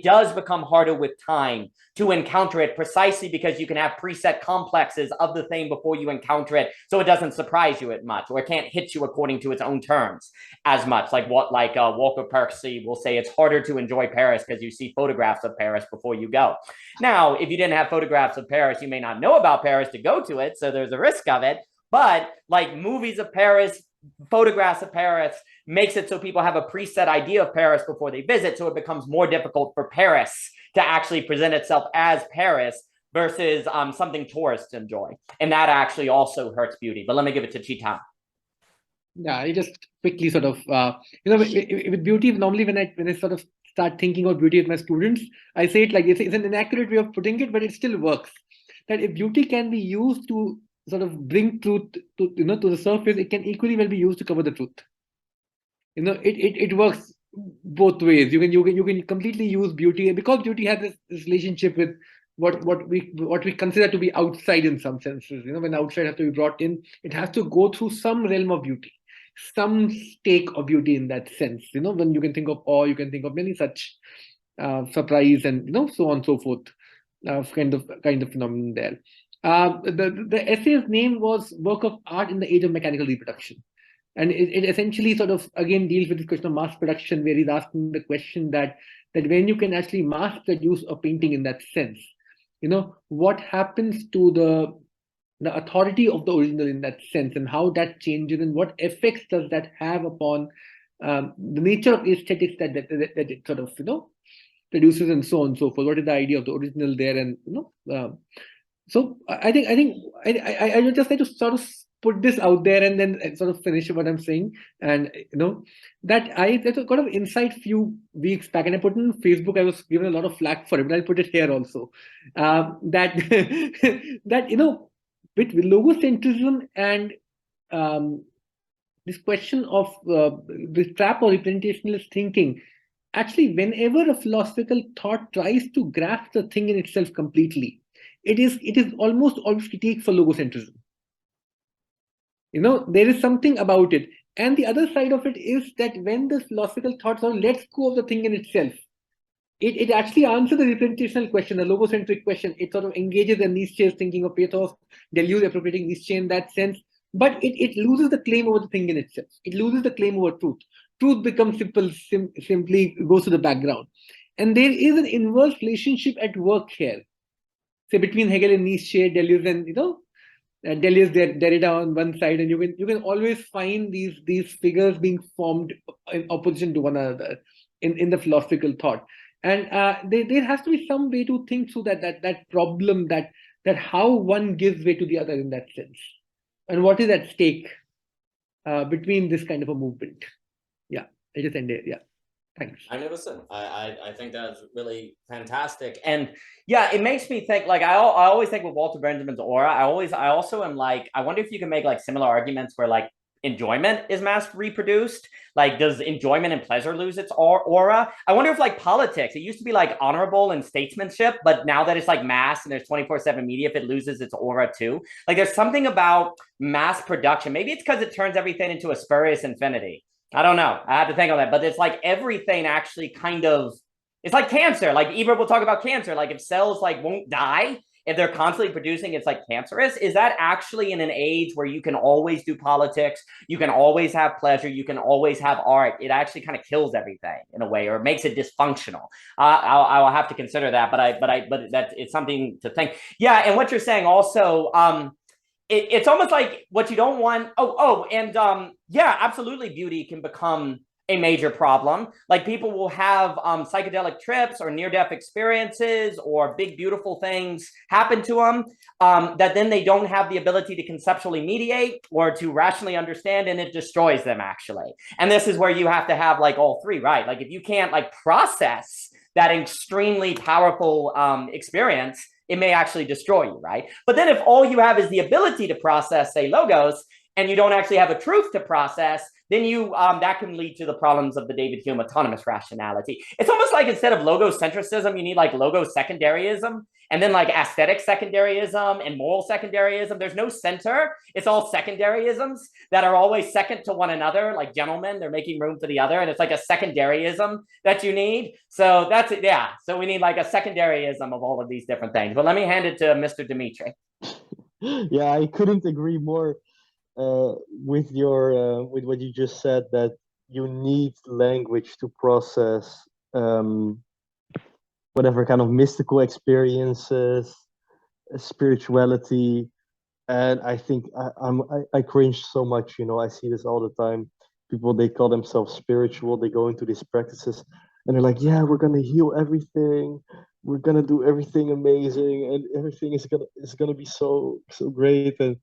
does become harder with time to encounter it, precisely because you can have preset complexes of the thing before you encounter it, so it doesn't surprise you as much, or it can't hit you according to its own terms as much. Walker Percy will say, it's harder to enjoy Paris because you see photographs of Paris before you go. Now, if you didn't have photographs of Paris, you may not know about Paris to go to it, so there's a risk of it. But movies of Paris, photographs of Paris makes it so people have a preset idea of Paris before they visit, so it becomes more difficult for Paris to actually present itself as Paris versus something tourists enjoy, and that actually also hurts beauty. But let me give it to Chetan. Yeah, I just quickly sort of with beauty, normally when I sort of start thinking about beauty with my students, I say it it's an inaccurate way of putting it, but it still works. That if beauty can be used to sort of bring truth to the surface, it can equally well be used to cover the truth. It works both ways. You can completely use beauty, and because beauty has this relationship with what we consider to be outside in some senses. When outside has to be brought in, it has to go through some realm of beauty, some stake of beauty in that sense. When you can think of awe, you can think of many such surprise and so on and so forth, kind of phenomenon there. The essay's name was Work of Art in the Age of Mechanical Reproduction. And it essentially sort of, again, deals with this question of mass production, where he's asking the question that when you can actually mass produce a painting in that sense, what happens to the authority of the original in that sense, and how that changes, and what effects does that have upon the nature of aesthetics that it sort of, produces, and so on and so forth. What is the idea of the original there? And, so I think I would just like to sort of put this out there and then sort of finish what I'm saying. And that I got of insight few weeks back, and I put it on Facebook. I was given a lot of flack for it, but I'll put it here also. That with logocentrism and this question of the trap or representationalist thinking, actually, whenever a philosophical thought tries to grasp the thing in itself completely, it is almost always critique for logocentrism. There is something about it. And the other side of it is that when the philosophical thoughts are let's go of the thing in itself, it actually answers the representational question, the logocentric question. It sort of engages the Nietzsche's thinking of pathos, Deleuze appropriating Nietzsche in that sense, but it loses the claim over the thing in itself. It loses the claim over truth. Truth becomes simply goes to the background. And there is an inverse relationship at work here, say between Hegel and Nietzsche, Deleuze and Deleuze, Derrida on one side, and you can always find these figures being formed in opposition to one another in the philosophical thought. And there has to be some way to think through that problem, that how one gives way to the other in that sense, and what is at stake between this kind of a movement. Yeah, I just end there. Yeah. Thanks. I listen. I think that's really fantastic, and yeah, it makes me think. Like I always think with Walter Benjamin's aura. I also am like, I wonder if you can make like similar arguments where like enjoyment is mass reproduced. Like, does enjoyment and pleasure lose its aura? I wonder if like politics, it used to be like honorable and statesmanship, but now that it's like mass and there's 24/7 media, if it loses its aura too. Like there's something about mass production. Maybe it's because it turns everything into a spurious infinity. I don't know. I have to think on that, but it's like everything actually kind of, it's like cancer. Like Ibra will talk about cancer. Like if cells like won't die, if they're constantly producing, it's like cancerous. Is that actually in an age where you can always do politics, you can always have pleasure, you can always have art? It actually kind of kills everything in a way, or makes it dysfunctional. I will have to consider that, but that it's something to think. Yeah, and what you're saying also, it's almost like what you don't want. Yeah, absolutely. Beauty can become a major problem. Like people will have psychedelic trips or near-death experiences or big, beautiful things happen to them that then they don't have the ability to conceptually mediate or to rationally understand, and it destroys them actually. And this is where you have to have like all three, right? Like if you can't like process that extremely powerful experience, it may actually destroy you, right? But then if all you have is the ability to process, say, logos, and you don't actually have a truth to process, then you that can lead to the problems of the David Hume autonomous rationality. It's almost like instead of logocentrism, you need like logo secondaryism, and then like aesthetic secondaryism and moral secondaryism. There's no center. It's all secondaryisms that are always second to one another, like gentlemen, they're making room for the other. And it's like a secondaryism that you need. So that's it. Yeah. So we need like a secondaryism of all of these different things. But let me hand it to Mr. Dimitri. Yeah, I couldn't agree more with your with what you just said, that you need language to process whatever kind of mystical experiences, spirituality. And I think I cringe so much, I see this all the time. People, they call themselves spiritual, they go into these practices and they're like, yeah, we're gonna heal everything, we're gonna do everything amazing, and everything is gonna be so great. And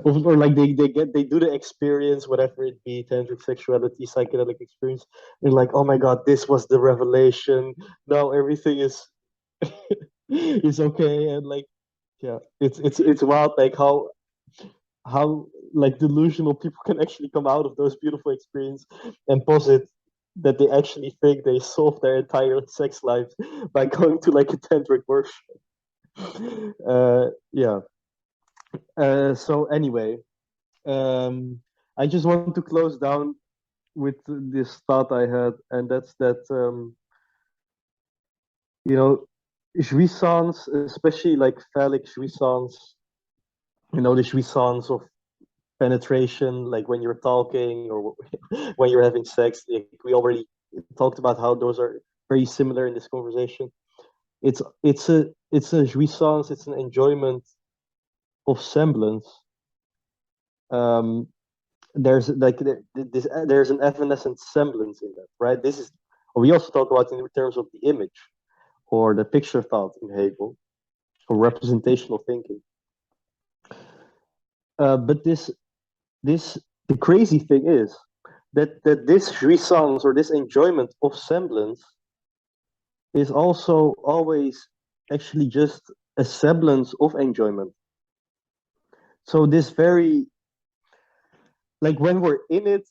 or like they do the experience, whatever it be, tantric sexuality, psychedelic experience, and like, oh my god, this was the revelation, now everything is is okay. And like, yeah, it's wild, like how like delusional people can actually come out of those beautiful experiences and posit that they actually think they solved their entire sex life by going to like a tantric workshop. Yeah. So anyway, I just want to close down with this thought I had, and that's that jouissance, especially like phallic jouissance, the jouissance of penetration, like when you're talking or when you're having sex. Like we already talked about how those are very similar in this conversation. It's a jouissance, it's an enjoyment of semblance. There's like there's an evanescent semblance in that, right? This is what we also talk about in terms of the image or the picture thought in Hegel, or representational thinking. But the crazy thing is that this jouissance or this enjoyment of semblance is also always actually just a semblance of enjoyment. So this very, like when we're in it,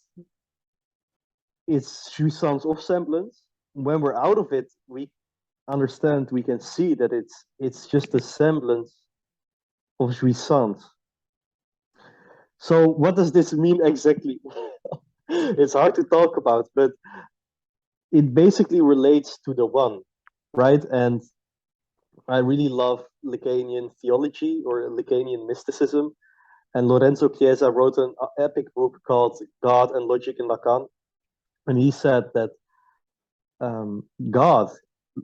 it's jouissance of semblance. When we're out of it, we understand, we can see that it's just a semblance of jouissance. So what does this mean exactly? It's hard to talk about, but it basically relates to the one, right? And I really love Lacanian theology or Lacanian mysticism. And Lorenzo Chiesa wrote an epic book called God and Logic in Lacan. And he said that God,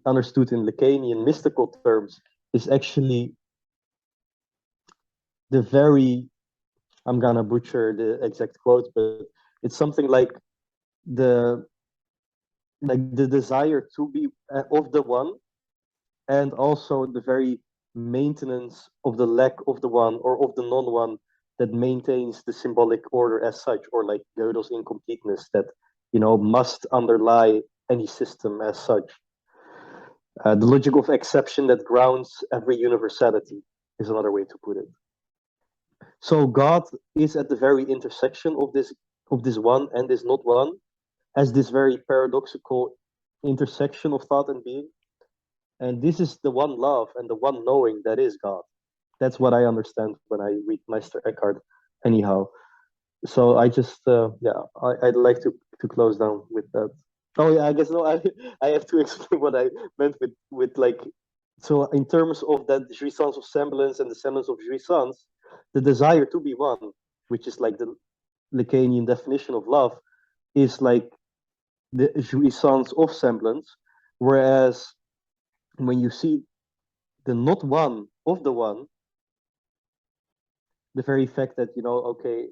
understood in Lacanian mystical terms, is actually the very, I'm gonna butcher the exact quote, but it's something like the desire to be of the one, and also the very maintenance of the lack of the one or of the non-one that maintains the symbolic order as such, or like Gödel's incompleteness that, you know, must underlie any system as such. The logic of exception that grounds every universality is another way to put it. So God is at the very intersection of this one and this not one, as this very paradoxical intersection of thought and being. And this is the one love and the one knowing that is God. That's what I understand when I read Meister Eckhart, anyhow. So I just, I'd like to close down with that. Oh yeah, I guess no, I have to explain what I meant with like, so in terms of that jouissance of semblance and the semblance of jouissance, the desire to be one, which is like the Lacanian definition of love, is like the jouissance of semblance, whereas when you see the not one of the one, the very fact that, you know, okay,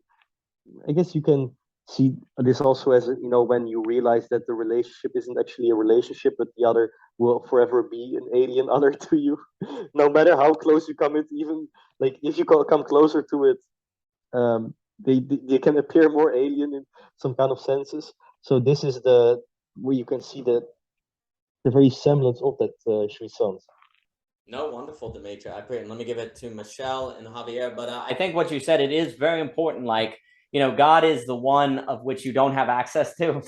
I guess you can see this also as, you know, when you realize that the relationship isn't actually a relationship, but the other will forever be an alien other to you, no matter how close you come. It even like if you come closer to it, they can appear more alien in some kind of senses. So this is the where you can see the very semblance of that jouissance. No, wonderful, Dimitri. I appreciate it. Let me give it to Michelle and Javier. But I think what you said, it is very important. Like, you know, God is the one of which you don't have access to,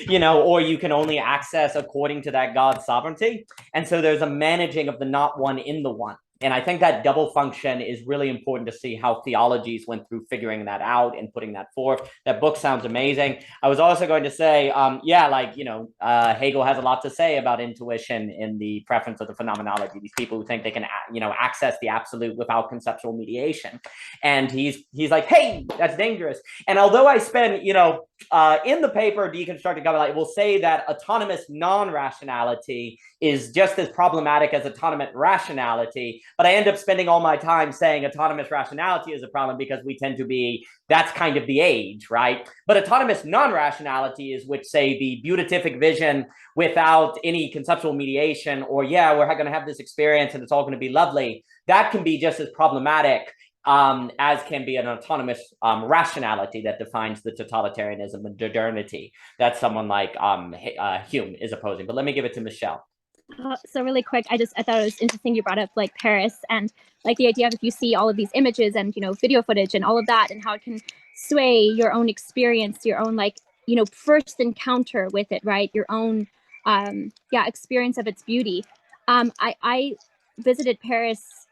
you know, or you can only access according to that God's sovereignty. And so there's a managing of the not one in the one. And I think that double function is really important to see how theologies went through figuring that out and putting that forth. That book sounds amazing. I was also going to say, like, you know, Hegel has a lot to say about intuition in the preference of the phenomenology. These people who think they can, you know, access the absolute without conceptual mediation. And he's like, hey, that's dangerous. And although I spend, you know, in the paper, Deconstructed God, like, will say that autonomous non-rationality is just as problematic as autonomous rationality. But I end up spending all my time saying autonomous rationality is a problem because we tend to be, that's kind of the age, right? But autonomous non-rationality is which say the beatific vision without any conceptual mediation, or yeah, we're going to have this experience and it's all going to be lovely. That can be just as problematic as can be an autonomous rationality that defines the totalitarianism and modernity that someone like Hume is opposing. But let me give it to Michelle. So really quick, I thought it was interesting you brought up like Paris and like the idea of if you see all of these images and, you know, video footage and all of that and how it can sway your own experience, your own like, you know, first encounter with it, right? Your own experience of its beauty. I visited Paris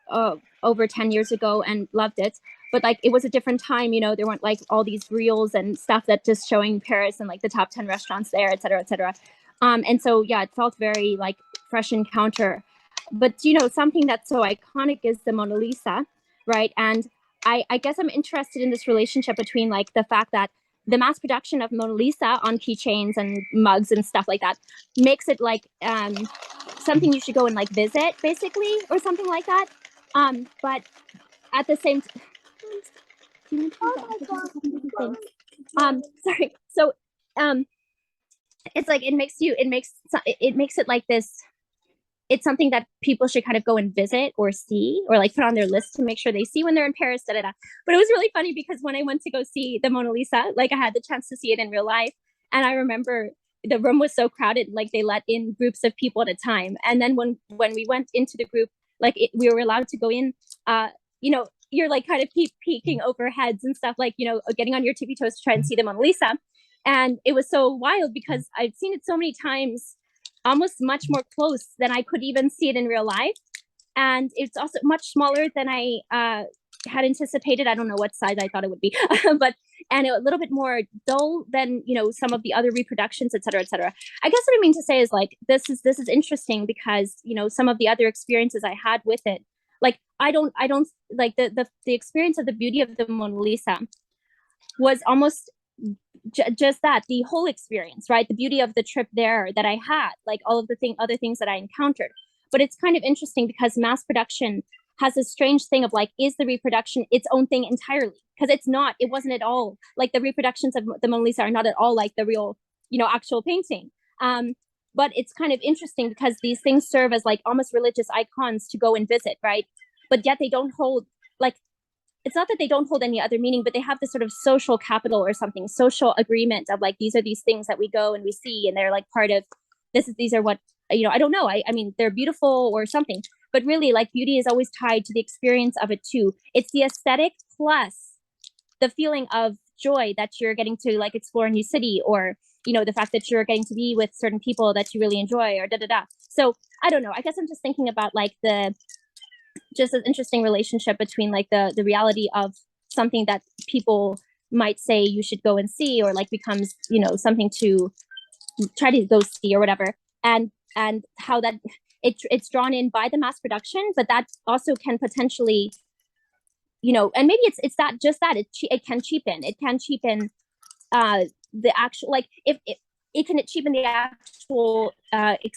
over 10 years ago and loved it, but like it was a different time, you know, there weren't like all these reels and stuff that just showing Paris and like the top 10 restaurants there, et cetera, et cetera. And so, yeah, it felt very like fresh encounter. But, you know, something that's so iconic is the Mona Lisa, right? And I guess I'm interested in this relationship between like the fact that the mass production of Mona Lisa on keychains and mugs and stuff like that makes it like something you should go and like visit, basically, or something like that. But at the same sorry. So it's like it makes it like this. It's something that people should kind of go and visit or see or like put on their list to make sure they see when they're in Paris. But it was really funny because when I went to go see the Mona Lisa, like I had the chance to see it in real life, and I remember the room was so crowded, like they let in groups of people at a time. And then when we went into the group, like we were allowed to go in. You know, you're like kind of peeking over heads and stuff, like, you know, getting on your tippy toes to try and see the Mona Lisa. And it was so wild because I've seen it so many times, almost much more close than I could even see it in real life. And it's also much smaller than I had anticipated. I don't know what size I thought it would be, but and a little bit more dull than, you know, some of the other reproductions, et cetera, et cetera. I guess what I mean to say is like this is interesting because, you know, some of the other experiences I had with it, like I don't like the experience of the beauty of the Mona Lisa was almost just that, the whole experience, right? The beauty of the trip there that I had, like all of the other things that I encountered. But it's kind of interesting because mass production has a strange thing of like, is the reproduction its own thing entirely? Because it wasn't at all like the reproductions of the Mona Lisa are not at all like the real, you know, actual painting. But it's kind of interesting because these things serve as like almost religious icons to go and visit, right? But yet they don't hold, like, it's not that they don't hold any other meaning, but they have this sort of social capital or something, social agreement of like, these are these things that we go and we see, and they're like part of these are what, you know, I don't know. I mean, they're beautiful or something, but really like beauty is always tied to the experience of it too. It's the aesthetic plus the feeling of joy that you're getting to like explore a new city, or, you know, the fact that you're getting to be with certain people that you really enjoy, or da-da-da. So I don't know. I guess I'm just thinking about like just an interesting relationship between like the reality of something that people might say you should go and see, or like becomes, you know, something to try to go see or whatever, and how that it's drawn in by the mass production, but that also can potentially, you know, and maybe it's that it can cheapen the actual, like if it can cheapen the actual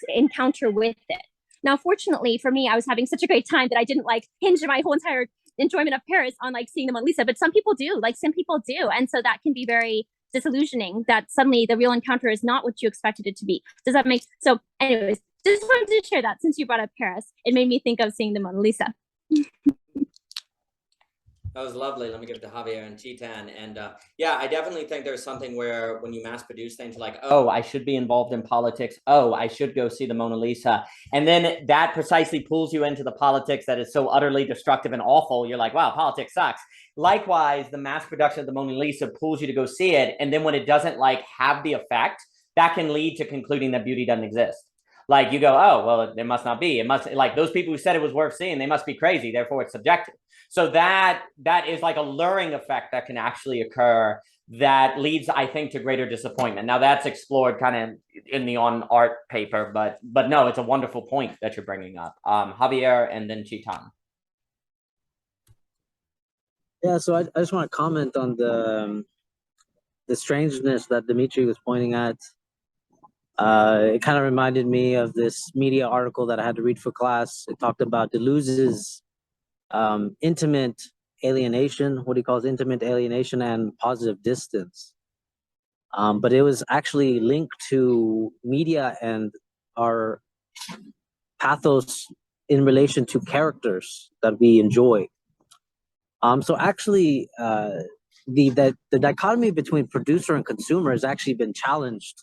encounter with it. Now, fortunately for me, I was having such a great time that I didn't like hinge my whole entire enjoyment of Paris on like seeing the Mona Lisa, but some people do, and so that can be very disillusioning, that suddenly the real encounter is not what you expected it to be. Does that make so? Anyways, just wanted to share that since you brought up Paris. It made me think of seeing the Mona Lisa. That was lovely. Let me give it to Javier and Chitan. And yeah, I definitely think there's something where when you mass produce things like, oh, I should be involved in politics. Oh, I should go see the Mona Lisa. And then that precisely pulls you into the politics that is so utterly destructive and awful. You're like, wow, politics sucks. Likewise, the mass production of the Mona Lisa pulls you to go see it. And then when it doesn't like have the effect, that can lead to concluding that beauty doesn't exist. Like you go, oh, well, it must not be. It must, like those people who said it was worth seeing, they must be crazy. Therefore, it's subjective. So that is like a luring effect that can actually occur that leads, I think, to greater disappointment. Now that's explored kind of in the on art paper, but no, it's a wonderful point that you're bringing up. Javier and then Chitan. Yeah, so I just want to comment on the strangeness that Dimitri was pointing at. It kind of reminded me of this media article that I had to read for class. It talked about Deleuze's intimate alienation, what he calls intimate alienation and positive distance. But it was actually linked to media and our pathos in relation to characters that we enjoy. So actually, the dichotomy between producer and consumer has actually been challenged.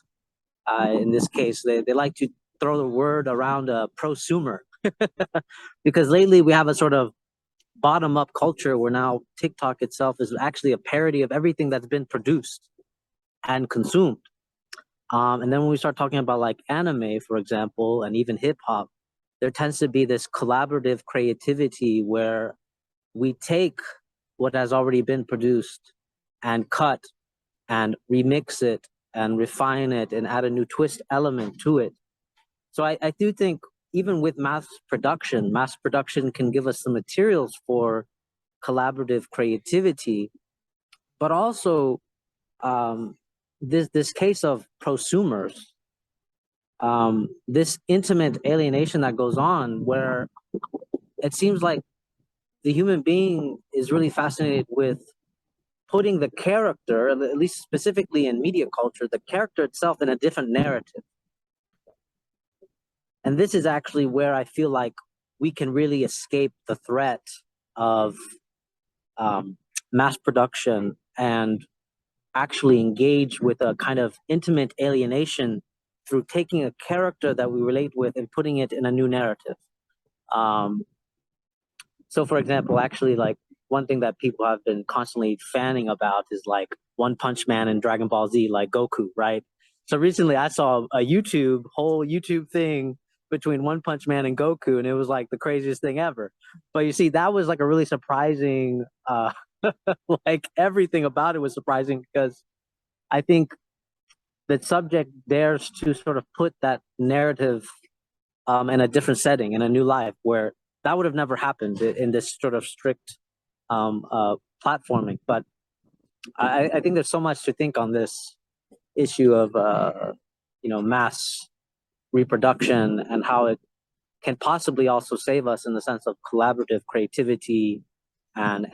In this case, they like to throw the word around prosumer because lately we have a sort of bottom-up culture where now TikTok itself is actually a parody of everything that's been produced and consumed. And then when we start talking about like anime, for example, and even hip-hop, there tends to be this collaborative creativity where we take what has already been produced and cut and remix it and refine it and add a new twist element to it. So I do think even with mass production can give us the materials for collaborative creativity, but also this case of prosumers, this intimate alienation that goes on where it seems like the human being is really fascinated with putting the character, at least specifically in media culture, the character itself in a different narrative. And this is actually where I feel like we can really escape the threat of mass production and actually engage with a kind of intimate alienation through taking a character that we relate with and putting it in a new narrative. So for example, actually like one thing that people have been constantly fanning about is like One Punch Man and Dragon Ball Z, like Goku, right? So recently I saw a whole YouTube thing between One Punch Man and Goku, and it was like the craziest thing ever. But you see, that was like a really surprising, like everything about it was surprising, because I think the subject dares to sort of put that narrative in a different setting, in a new life, where that would have never happened in this sort of strict platforming. But I think there's so much to think on this issue of mass reproduction, and how it can possibly also save us in the sense of collaborative creativity and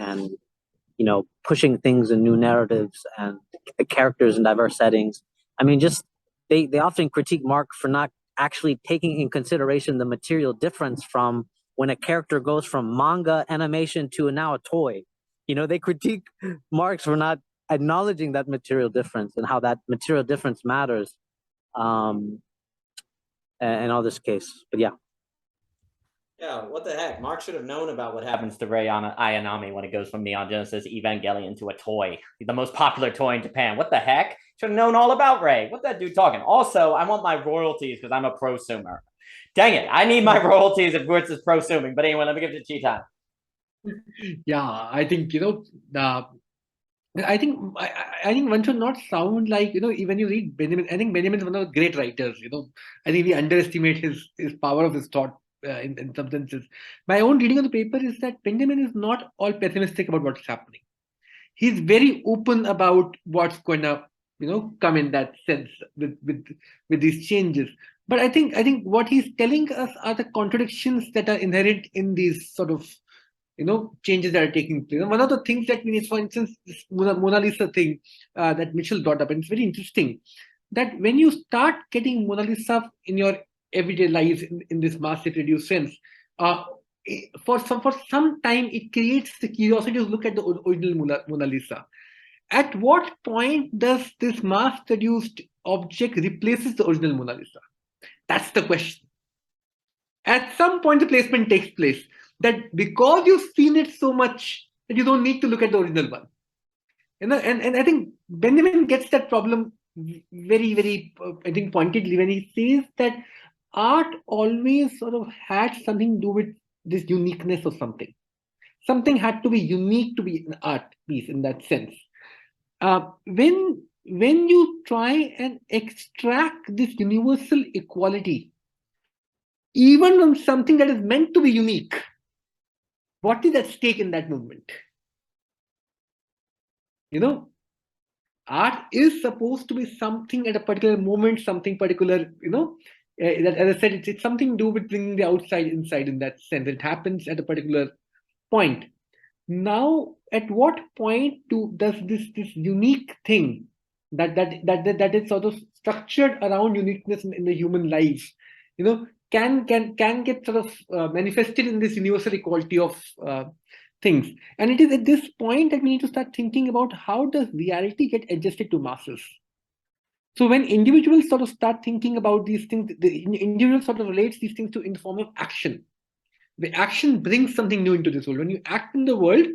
pushing things in new narratives and the characters in diverse settings. I mean, just they often critique Mark for not actually taking in consideration the material difference from when a character goes from manga animation to now a toy. They critique Marx for not acknowledging that material difference and how that material difference matters in all this case. But yeah. Yeah, what the heck? Mark should have known about what happens to Rei Ayanami when it goes from Neon Genesis Evangelion to a toy. The most popular toy in Japan. What the heck? Should have known all about Rei. What that dude talking? Also, I want my royalties because I'm a prosumer. Dang it. I need my royalties if Wirtz is prosuming. But anyway, let me give it to Cheetan. Yeah, I think, I think one should not sound like, when you read Benjamin, I think Benjamin's one of the great writers, I think we underestimate his power of his thought in some senses. My own reading of the paper is that Benjamin is not all pessimistic about what's happening. He's very open about what's going to, come in that sense with these changes. But I think what he's telling us are the contradictions that are inherent in these sort of changes that are taking place. And one of the things that we need, for instance, this Mona Lisa thing that Mitchell brought up, and it's very interesting that when you start getting Mona Lisa in your everyday lives in this massive reduced sense, for some time it creates the curiosity to look at the original Mona Lisa. At what point does this mass-produced object replaces the original Mona Lisa? That's the question. At some point, the placement takes place. That because you've seen it so much that you don't need to look at the original one. And I think Benjamin gets that problem very, very, I think, pointedly when he says that art always sort of had something to do with this uniqueness of something. Something had to be unique to be an art piece in that sense. When you try and extract this universal equality, even from something that is meant to be unique, what is at stake in that movement? Art is supposed to be something at a particular moment, something particular, that, as I said, it's something to do with bringing the outside inside in that sense. It happens at a particular point. Now, at what point does this unique thing that is sort of structured around uniqueness in the human life, can get sort of manifested in this universal equality of things. And it is at this point that we need to start thinking about how does reality get adjusted to masses. So when individuals sort of start thinking about these things, the individual sort of relates these things in the form of action. The action brings something new into this world. When you act in the world,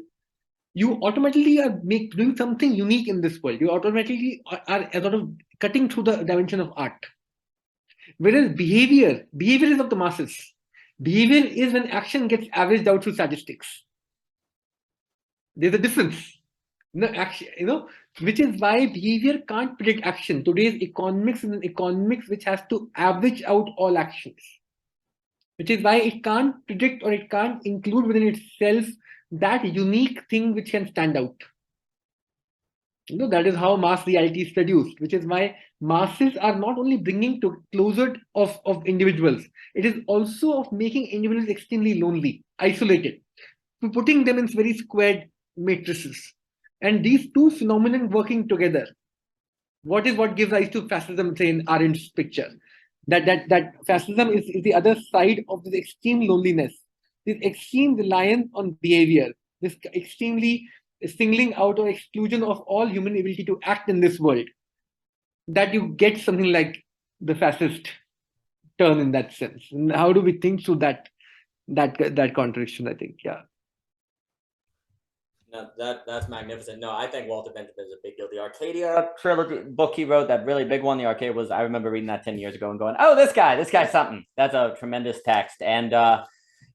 you automatically are doing something unique in this world. You automatically are sort of cutting through the dimension of art. Whereas behavior is of the masses. Behavior is when action gets averaged out through statistics. There's a difference. Which is why behavior can't predict action. Today's economics is an economics which has to average out all actions. Which is why it can't predict or it can't include within itself that unique thing which can stand out. That is how mass reality is produced, which is why masses are not only bringing to closer of individuals, it is also of making individuals extremely lonely, isolated, putting them in very squared matrices. And these two phenomena working together, what gives rise to fascism, say in Arendt's picture? That fascism is the other side of this extreme loneliness, this extreme reliance on behavior, this extremely singling out or exclusion of all human ability to act in this world, that you get something like the fascist turn in that sense. And how do we think through that contradiction, I think, yeah. No, that's magnificent. No, I think Walter Benjamin is a big deal. The Arcadia trilogy book he wrote, that really big one, the Arcadia was, I remember reading that 10 years ago and going, oh, this guy's something. That's a tremendous text. And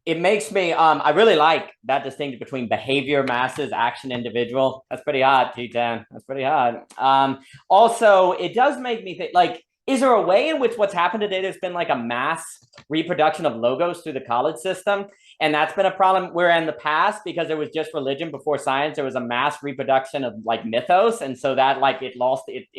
it makes me, I really like that distinction between behavior, masses, action, individual. That's pretty hot, T10. That's pretty hot. Also, it does make me think, like, is there a way in which what's happened today, there's been like a mass reproduction of logos through the college system? And that's been a problem where in the past, because there was just religion before science, there was a mass reproduction of like mythos. And so that like it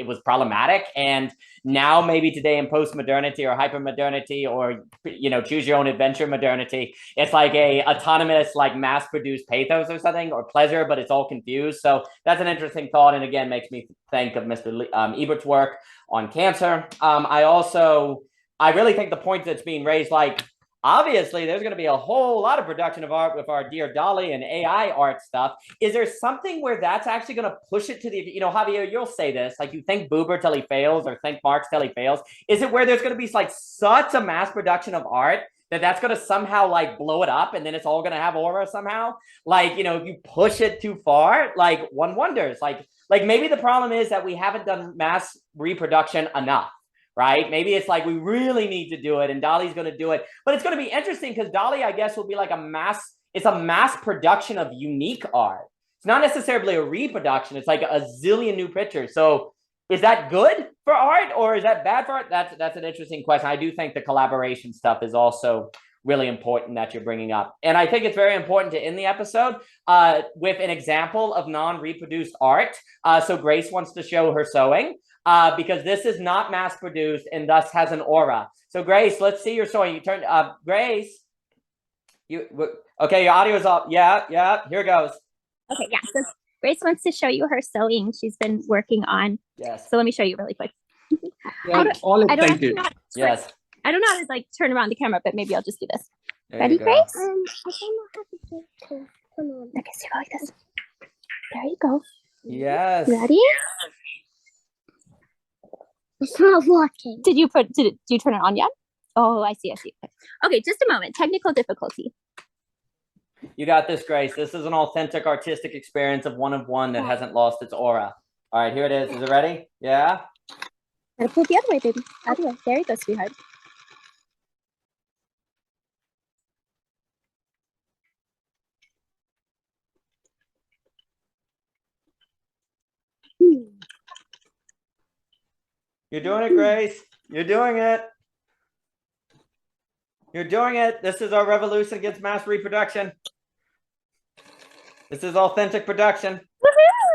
was problematic. And now maybe today in post-modernity or hyper-modernity or, you know, choose your own adventure modernity, it's like a autonomous, like mass-produced pathos or something, or pleasure, but it's all confused. So that's an interesting thought. And again, makes me think of Mr. Ebert's work on cancer. I really think the point that's being raised, like, obviously, there's going to be a whole lot of production of art with our dear Dall-E and AI art stuff. Is there something where that's actually going to push it to the, you know, Javier, you'll say this, like you think Buber till he fails or think Marx till he fails. Is it where there's going to be like such a mass production of art that that's going to somehow like blow it up and then it's all going to have aura somehow? Like, you know, if you push it too far, like one wonders, like maybe the problem is that we haven't done mass reproduction enough. Right? Maybe it's like we really need to do it and Dall-E's going to do it. But it's going to be interesting because Dall-E, I guess, will be like it's a mass production of unique art. It's not necessarily a reproduction. It's like a zillion new pictures. So is that good for art or is that bad for art? That's an interesting question. I do think the collaboration stuff is also really important that you're bringing up. And I think it's very important to end the episode with an example of non-reproduced art. So Grace wants to show her sewing. Because this is not mass produced and thus has an aura. So Grace, let's see your sewing. You turn, Grace, okay, your audio's up. Yeah, here goes. Okay, yeah, so Grace wants to show you her sewing she's been working on. Yes. So let me show you really quick. Yeah, I'm all excited. Yes. I don't know how to like turn around the camera, but maybe I'll just do this. There Ready, you go. Grace? I don't know how to do it. Come on. Okay, so go like this. There you go. Yes. Ready? It's not working. Did you turn it on yet? Oh, I see. Okay, just a moment. Technical difficulty. You got this, Grace. This is an authentic artistic experience of one that hasn't lost its aura. All right, here it is. Is it ready? Yeah. Gotta pull it the other way, baby. Other way. There you go, sweetheart. You're doing it, Grace. You're doing it. You're doing it. This is our revolution against mass reproduction. This is authentic production.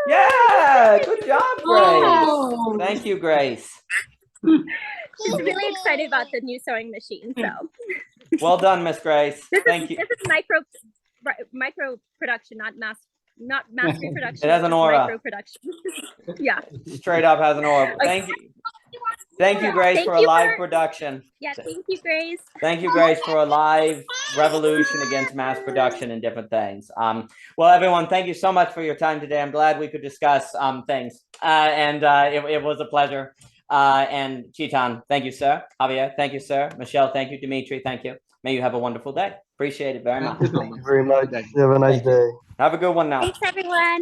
Yeah, good job, Grace. Oh. Thank you, Grace. She's really excited about the new sewing machine. So well done, Miss Grace. Thank you. This is micro production, not mass reproduction. It has an aura. Micro production. Yeah. Straight up has an aura. Thank you. Thank you, Grace, for a live production. Yeah, thank you, Grace. Thank you, Grace, for a live revolution against mass production and different things. Well, everyone, thank you so much for your time today. I'm glad we could discuss things. It was a pleasure. And Chitan, thank you, sir. Javier, thank you, sir. Michelle, thank you. Dimitri, thank you. May you have a wonderful day. Appreciate it very much. Thank you very much. Have a nice day. Have a good one now. Thanks, everyone.